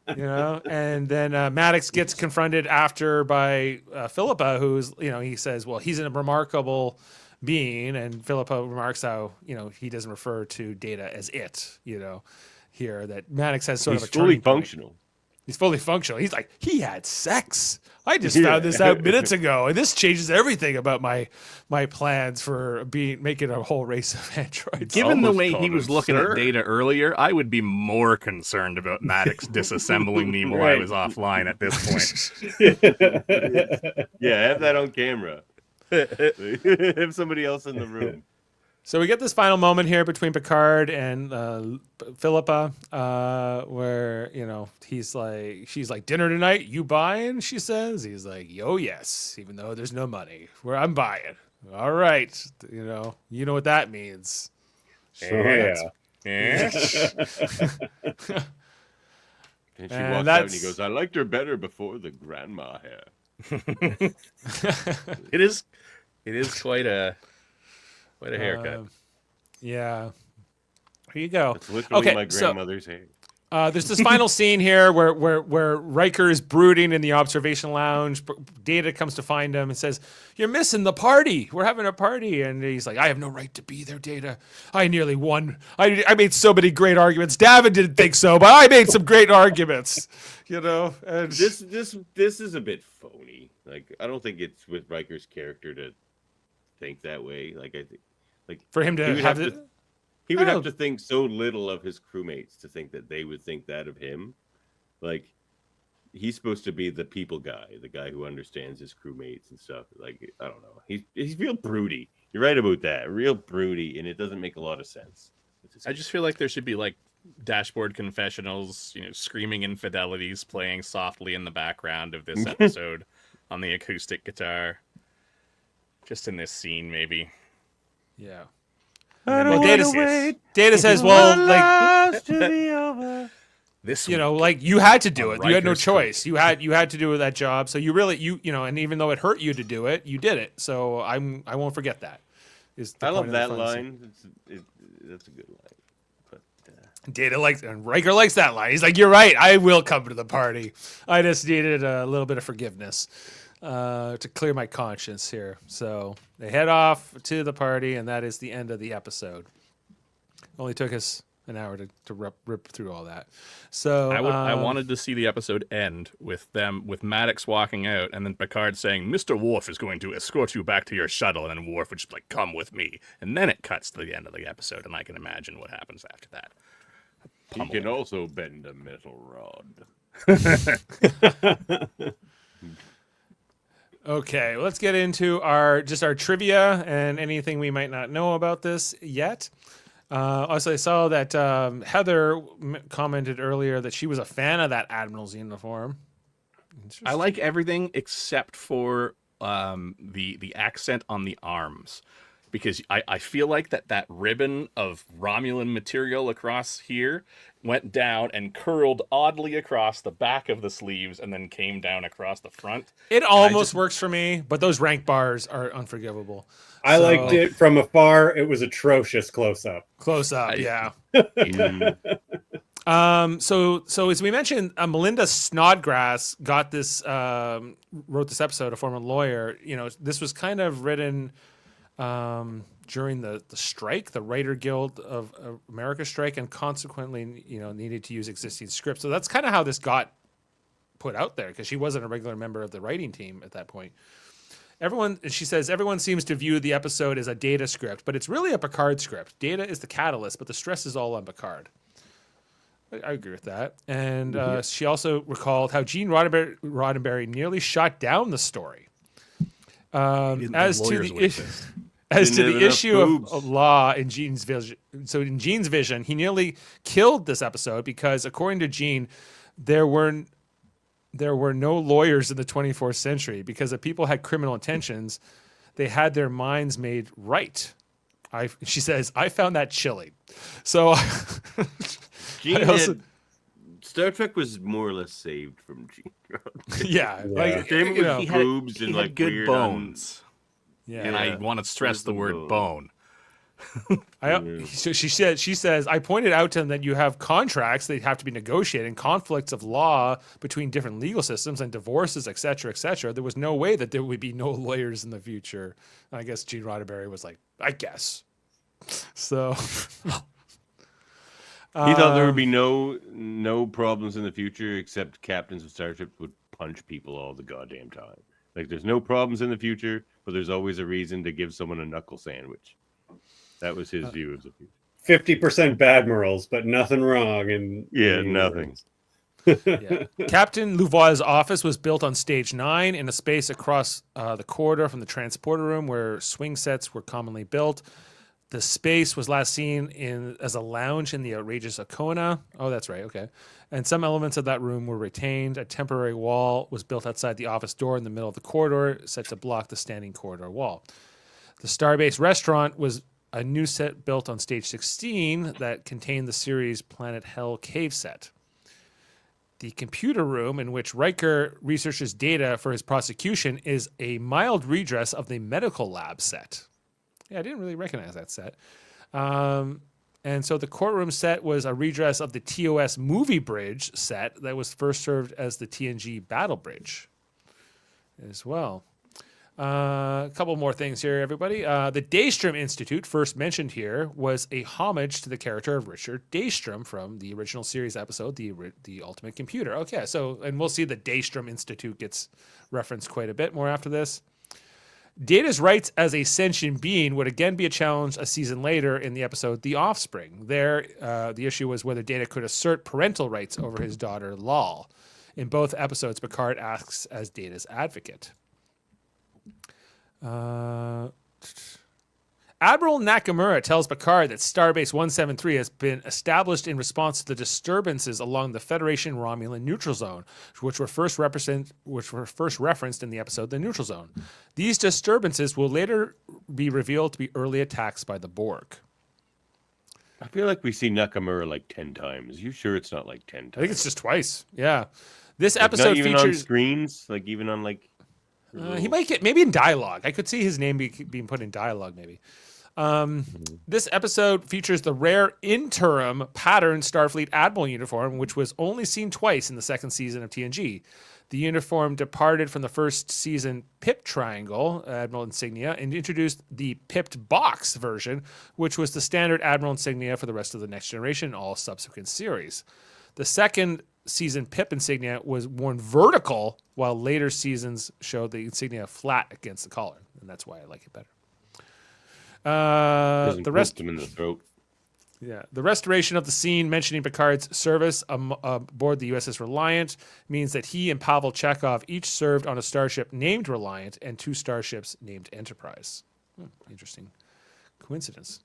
And then Maddox gets confronted after by Philippa, who's, he says, well, he's a remarkable being. And Philippa remarks how, he doesn't refer to Data as it, here, that Maddox has sort of a fully turning point. functional. He's fully functional. He's like, he had sex. I just found this out minutes ago, and this changes everything about my plans for making a whole race of androids. Given the way he was looking at Data earlier, I would be more concerned about Maddox disassembling me while I was offline at this point. Yeah, have that on camera. Have somebody else in the room. So we get this final moment here between Picard and Philippa, where she's like, dinner tonight, you buying? She says. He's like, oh yes, even though there's no money, where I'm buying. All right, you know what that means. Yeah. And she walks out and he goes, I liked her better before the grandma hair. It is quite a haircut. Yeah. Here you go. It's literally my grandmother's hair. There's this final scene here where Riker is brooding in the observation lounge. Data comes to find him and says, you're missing the party. We're having a party. And he's like, I have no right to be there, Data. I nearly won. I made so many great arguments. Davan didn't think so, but I made some great arguments. And This is a bit phony. Like, I don't think it's with Riker's character to think that way. Like, I think, for him to he would have to think so little of his crewmates to think that they would think that of him. Like, he's supposed to be the people guy, the guy who understands his crewmates and stuff. Like, I don't know. He's real broody. You're right about that. Real broody, and it doesn't make a lot of sense. I just feel like there should be like dashboard confessionals, screaming infidelities playing softly in the background of this episode on the acoustic guitar. Just in this scene, maybe. Yeah. Data says, well, like, this, like you had to do it. You had no Riker's choice. You had to do that job. So you really, and even though it hurt you to do it, you did it. So I won't forget that. I love that line. That's a good line. But Data likes, and Riker likes that line. He's like, you're right. I will come to the party. I just needed a little bit of forgiveness to clear my conscience here. So they head off to the party, and that is the end of the episode. Only took us an hour to rip through all that. So I wanted to see the episode end with Maddox walking out, and then Picard saying, Mr. Worf is going to escort you back to your shuttle, and then Worf would just like, come with me. And then it cuts to the end of the episode, and I can imagine what happens after that. he can also bend a metal rod. Okay, let's get into our trivia and anything we might not know about this yet. Also, I saw that Heather commented earlier that she was a fan of that Admiral's uniform. I like everything except for the accent on the arms. because I feel like that ribbon of Romulan material across here went down and curled oddly across the back of the sleeves and then came down across the front. It almost works for me, but those rank bars are unforgivable. I liked it from afar. It was atrocious close up. Close up, yeah. Mm. So as we mentioned, Melinda Snodgrass got this, wrote this episode, a former lawyer. You know, this was kind of written during the strike, the Writer Guild of America strike, and consequently, you know, needed to use existing scripts. So that's kind of how this got put out there, because she wasn't a regular member of the writing team at that point. She says, everyone seems to view the episode as a Data script, but it's really a Picard script. Data is the catalyst, but the stress is all on Picard. I agree with that. And she also recalled how Gene Roddenberry nearly shot down the story. As to the issue of law in Gene's vision. So in Gene's vision, he nearly killed this episode because, according to Gene, there were no lawyers in the 24th century because if people had criminal intentions, they had their minds made right. She says, I found that chilling. So Star Trek was more or less saved from Gene. Yeah. Like, Same with boobs and like good weird bones. Yeah. And I want to stress the word bone. So she says, I pointed out to them that you have contracts that have to be negotiated and conflicts of law between different legal systems and divorces, et cetera, et cetera. There was no way that there would be no lawyers in the future. And I guess Gene Roddenberry was like, I guess. So he thought there would be no problems in the future except captains of starships would punch people all the goddamn time. Like there's no problems in the future, but there's always a reason to give someone a knuckle sandwich. That was his view of the future. 50% bad morals, but nothing wrong. And nothing. Yeah. Captain Louvois' office was built on stage 9 in a space across the corridor from the transporter room where swing sets were commonly built. The space was last seen as a lounge in the outrageous Akona. Oh, that's right. Okay. And some elements of that room were retained. A temporary wall was built outside the office door in the middle of the corridor, set to block the standing corridor wall. The Starbase restaurant was a new set built on stage 16 that contained the series Planet Hell cave set. The computer room in which Riker researches data for his prosecution is a mild redress of the medical lab set. Yeah, I didn't really recognize that set. And so the courtroom set was a redress of the TOS movie bridge set that was first served as the TNG battle bridge as well. A couple more things here, everybody. The Daystrom Institute, first mentioned here, was a homage to the character of Richard Daystrom from the original series episode, The Ultimate Computer. Okay, so, and we'll see the Daystrom Institute gets referenced quite a bit more after this. Data's rights as a sentient being would again be a challenge a season later in the episode The Offspring. There, the issue was whether Data could assert parental rights over his daughter, Lal. In both episodes, Picard asks as Data's advocate. Admiral Nakamura tells Picard that Starbase 173 has been established in response to the disturbances along the Federation Romulan neutral zone, which were first referenced in the episode The Neutral Zone. These disturbances will later be revealed to be early attacks by the Borg. I feel like we see Nakamura like 10 times. You sure it's not like 10 times? I think it's just twice. Yeah. This like episode not even features on screens, like even on like he might get maybe in dialogue. I could see his name being put in dialogue maybe. This episode features the rare interim pattern Starfleet Admiral uniform, which was only seen twice in the second season of TNG. The uniform departed from the first season Pip Triangle Admiral insignia and introduced the pipped box version, which was the standard Admiral insignia for the rest of the Next Generation and all subsequent series. The second season Pip insignia was worn vertical, while later seasons showed the insignia flat against the collar, and that's why I like it better. The rest him in the throat. Yeah, the restoration of the scene mentioning Picard's service aboard the U.S.S. Reliant means that he and Pavel Chekhov each served on a starship named Reliant and 2 starships named Enterprise. Interesting coincidence.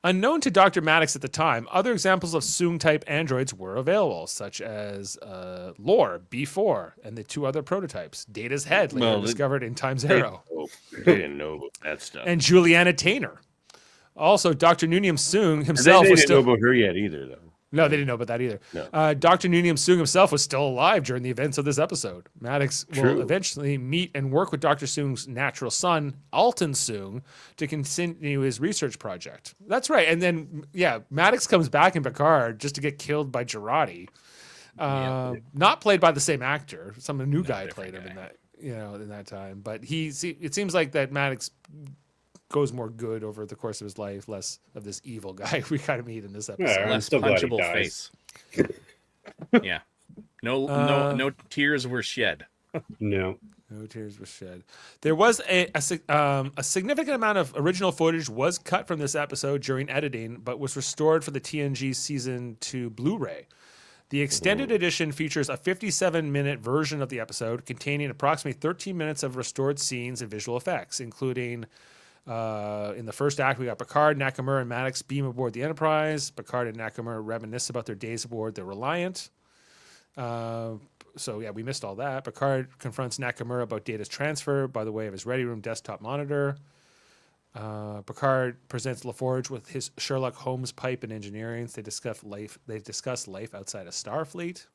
Unknown to Dr. Maddox at the time, other examples of Soong-type androids were available, such as Lore, B4, and the 2 other prototypes. Data's head, later discovered in Time's Arrow. They didn't know about that stuff. And Juliana Tainer. Also, Dr. Noonium Soong himself they was didn't still... know about her yet either, though. No, they didn't know about that either. No. Dr. Noonium Soong himself was still alive during the events of this episode. Maddox will True. eventually meet and work with Dr. Soong's natural son, Alton Soong, to continue his research project. That's right. And then, Maddox comes back in Picard just to get killed by Girardi. Not played by the same actor. Some new guy played him in that, in that time. But it seems like that Maddox goes more good over the course of his life, less of this evil guy we kind of meet in this episode. Yeah, Less still glad he punchable dies. face. Yeah. No tears were shed. No. No tears were shed. There was a significant amount of original footage was cut from this episode during editing, but was restored for the TNG Season 2 Blu-ray. The extended edition features a 57-minute version of the episode containing approximately 13 minutes of restored scenes and visual effects, including... in the first act, we got Picard, Nakamura, and Maddox beam aboard the Enterprise. Picard and Nakamura reminisce about their days aboard the Reliant. We missed all that. Picard confronts Nakamura about Data's transfer by the way of his Ready Room desktop monitor. Picard presents LaForge with his Sherlock Holmes pipe and engineering. They discuss life outside of Starfleet.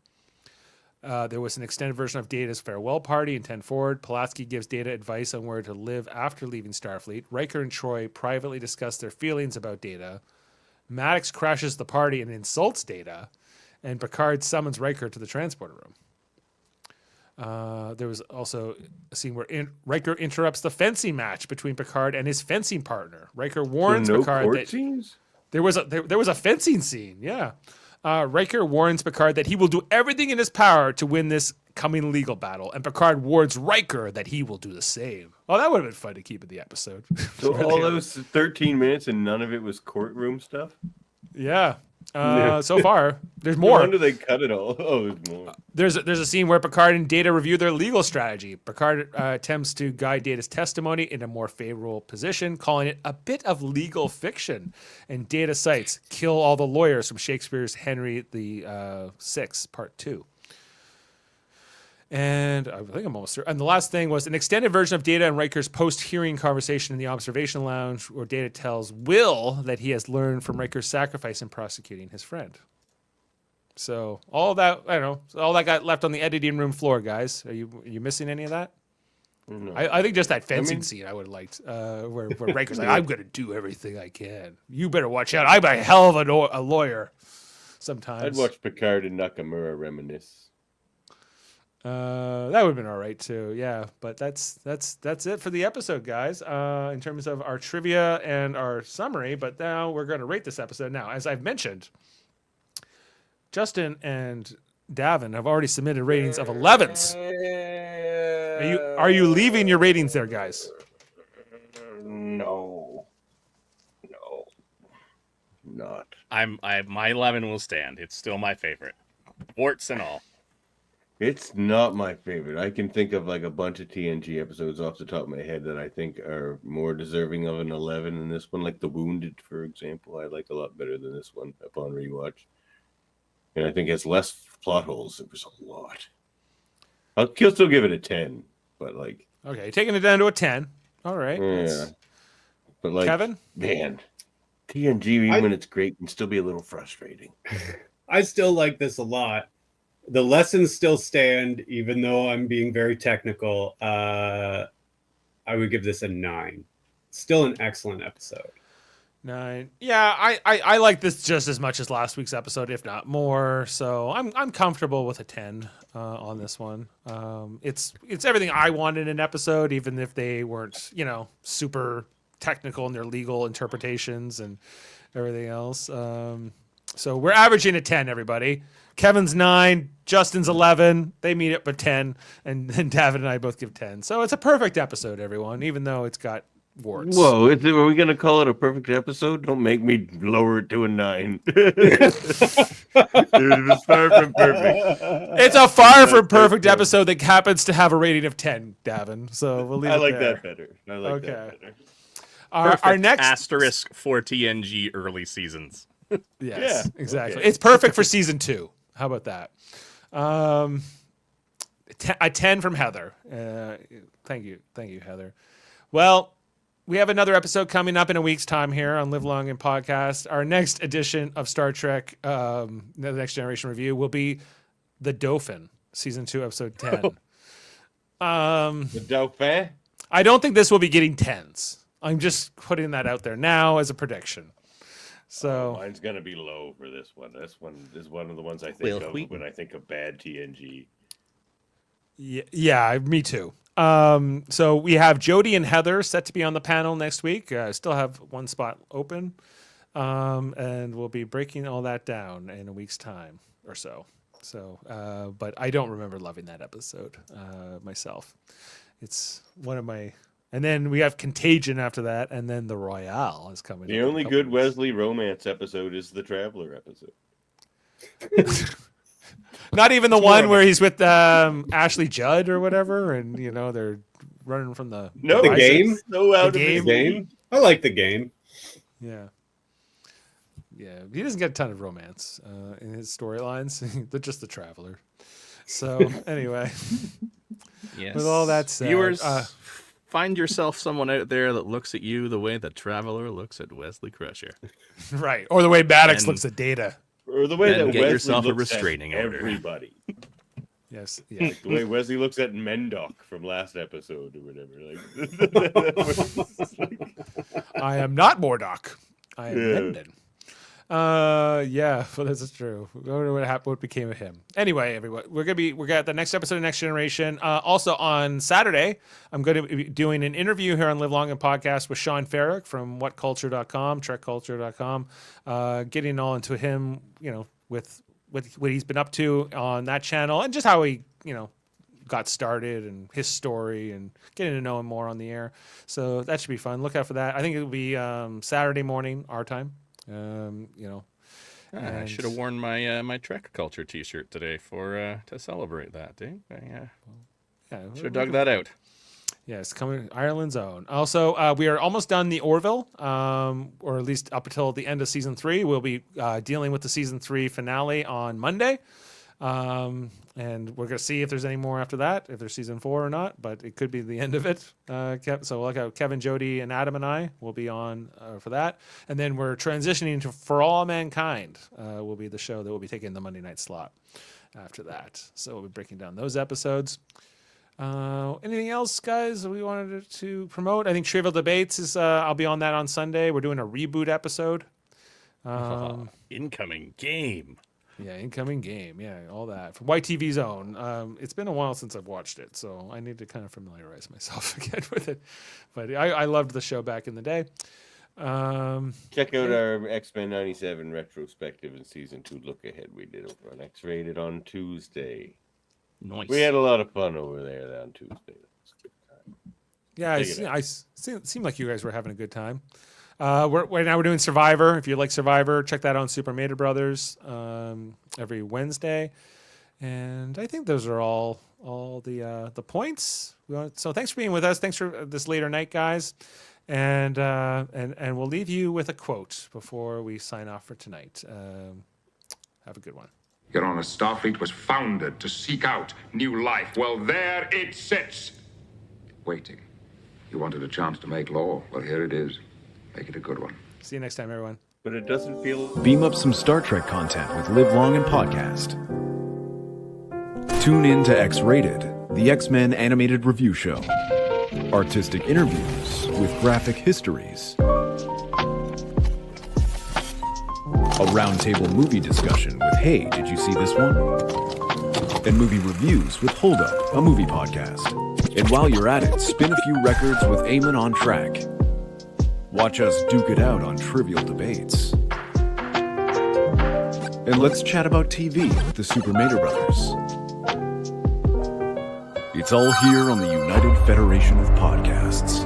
There was an extended version of Data's farewell party in 10 Forward. Pulaski gives Data advice on where to live after leaving Starfleet. Riker and Troy privately discuss their feelings about Data. Maddox crashes the party and insults Data. And Picard summons Riker to the transporter room. There was also a scene where Riker interrupts the fencing match between Picard and his fencing partner. Riker warns Picard that scenes? there was a fencing scene. Yeah. Riker warns Picard that he will do everything in his power to win this coming legal battle, and Picard warns Riker that he will do the same. Oh, that would have been fun to keep in the episode. So all those 13 minutes and none of it was courtroom stuff? Yeah. So far, there's more. No wonder they cut it all. Oh, there's more. There's a scene where Picard and Data review their legal strategy. Picard attempts to guide Data's testimony in a more favorable position, calling it a bit of legal fiction. And Data cites "Kill all the lawyers" from Shakespeare's Henry VI, Part 2. And I think I'm almost there. And the last thing was an extended version of Data and Riker's post-hearing conversation in the observation lounge, where Data tells Will that he has learned from Riker's sacrifice in prosecuting his friend. So all that, I don't know, all that got left on the editing room floor, guys. Are you missing any of that? No. I think just that fencing scene I would have liked, where Riker's like, I'm going to do everything I can. You better watch out. I'm a hell of a lawyer sometimes. I'd watch Picard and Nakamura reminisce. That would have been all right too, yeah. But that's it for the episode, guys. In terms of our trivia and our summary. But now we're going to rate this episode. Now, as I've mentioned, Justin and Davan have already submitted ratings of 11s. Are you leaving your ratings there, guys? No, not. My 11 will stand. It's still my favorite, warts and all. It's not my favorite. I can think of like a bunch of TNG episodes off the top of my head that I think are more deserving of an 11 than this one. Like The Wounded, for example, I like a lot better than this one upon rewatch. And I think it has less plot holes. It was a lot. I'll still give it a 10, but like... Okay, taking it down to a 10. All right. Yeah. But like, Kevin? Man, TNG, even when it's great, can still be a little frustrating. I still like this a lot. The lessons still stand, even though I'm being very technical. I would give this a 9. Still an excellent episode. 9. Yeah, I like this just as much as last week's episode, if not more. So I'm comfortable with a 10 on this one. It's everything I wanted in an episode, even if they weren't, super technical in their legal interpretations and everything else. So we're averaging a 10, everybody. Kevin's 9, Justin's 11. They meet up at 10, and David and I both give 10. So it's a perfect episode, everyone, even though it's got warts. Whoa, are we going to call it a perfect episode? Don't make me lower it to a 9. It's far from perfect. It's a far from perfect episode that happens to have a rating of 10, Davin. So we'll leave it there. I like that better. Our next asterisk for TNG early seasons. Yes, exactly. okay. It's perfect for season 2. How about that? A 10 from Heather. Thank you, Heather. Well, we have another episode coming up in a week's time here on Live Long and Podcast. Our next edition of Star Trek, the Next Generation review, will be The Dauphin, season 2, episode 10. The Dauphin? I don't think this will be getting 10s. I'm just putting that out there now as a prediction. So mine's gonna be low for this one. This one is one of the ones I think of when I think of bad TNG. Yeah, me too. So we have Jody and Heather set to be on the panel next week. Still have one spot open, and we'll be breaking all that down in a week's time or so. So, but I don't remember loving that episode myself. It's one of my. And then we have Contagion after that, and then The Royale is coming. The only good Wesley romance episode is the Traveler episode. Not even the one where he's with Ashley Judd or whatever, and they're running from the the game. So out the of Game. I like the game. Yeah. He doesn't get a ton of romance in his storylines. They're just the Traveler. So anyway, Yes. with all that said, viewers, find yourself someone out there that looks at you the way the Traveler looks at Wesley Crusher. right, or the way Maddox And- looks at Data. Or the way And that get Wesley yourself a looks at restraining order. everybody. Yes, yeah. The way Wesley looks at Mendoc from last episode or whatever. I am not Mordock. I am Yeah. Mendon. Yeah, well, this is true. I wonder what became of him. Anyway, everyone, we're got the next episode of Next Generation. Also on Saturday, I'm going to be doing an interview here on Live Long and Podcast with Sean Farrick from WhatCulture.com, TrekCulture.com, getting all into him, with what he's been up to on that channel and just how he, got started and his story and getting to know him more on the air. So that should be fun. Look out for that. I think it'll be Saturday morning, our time. I should have worn my my Trek Culture T-shirt today to celebrate that. Should have dug that out. Yes, coming Ireland's own. Also, we are almost done the Orville, or at least up until the end of season 3. We'll be dealing with the season 3 finale on Monday, and we're going to see if there's any more after that, if there's season 4 or not. But it could be the end of it. So look out, Kevin, Jody, and Adam and I will be on for that, and then we're transitioning to For All Mankind. Will be the show that will be taking the Monday night slot after that. So we'll be breaking down those episodes. Anything else, guys, we wanted to promote? I think Trivial Debates is I'll be on that on Sunday. We're doing a reboot episode. Incoming game. Yeah, incoming game. Yeah, all that from YTV's own. It's been a while since I've watched it, so I need to kind of familiarize myself again with it. But I loved the show back in the day. Check out our X-Men 97 retrospective and season 2 look ahead we did over on X-Rated on Tuesday. Nice. We had a lot of fun over there on Tuesday. Yeah, it seemed like you guys were having a good time. Right now we're doing Survivor. If you like Survivor, check that out on Super Mater Brothers every Wednesday. And I think those are all the points. So thanks for being with us. Thanks for this later night, guys. And we'll leave you with a quote before we sign off for tonight. Have a good one. Your Honor, Starfleet was founded to seek out new life. Well, there it sits, waiting. You wanted a chance to make law. Well, here it is. Make it a good one. See you next time, everyone. But it doesn't feel... Beam up some Star Trek content with Live Long and Podcast. Tune in to X-Rated, the X-Men animated review show. Artistic interviews with graphic histories. A roundtable movie discussion with Hey, did you see this one? And movie reviews with Hold Up, a movie podcast. And while you're at it, spin a few records with Eamon on Track. Watch us duke it out on Trivial Debates. And let's chat about TV with the Super Mater Brothers. It's all here on the United Federation of Podcasts.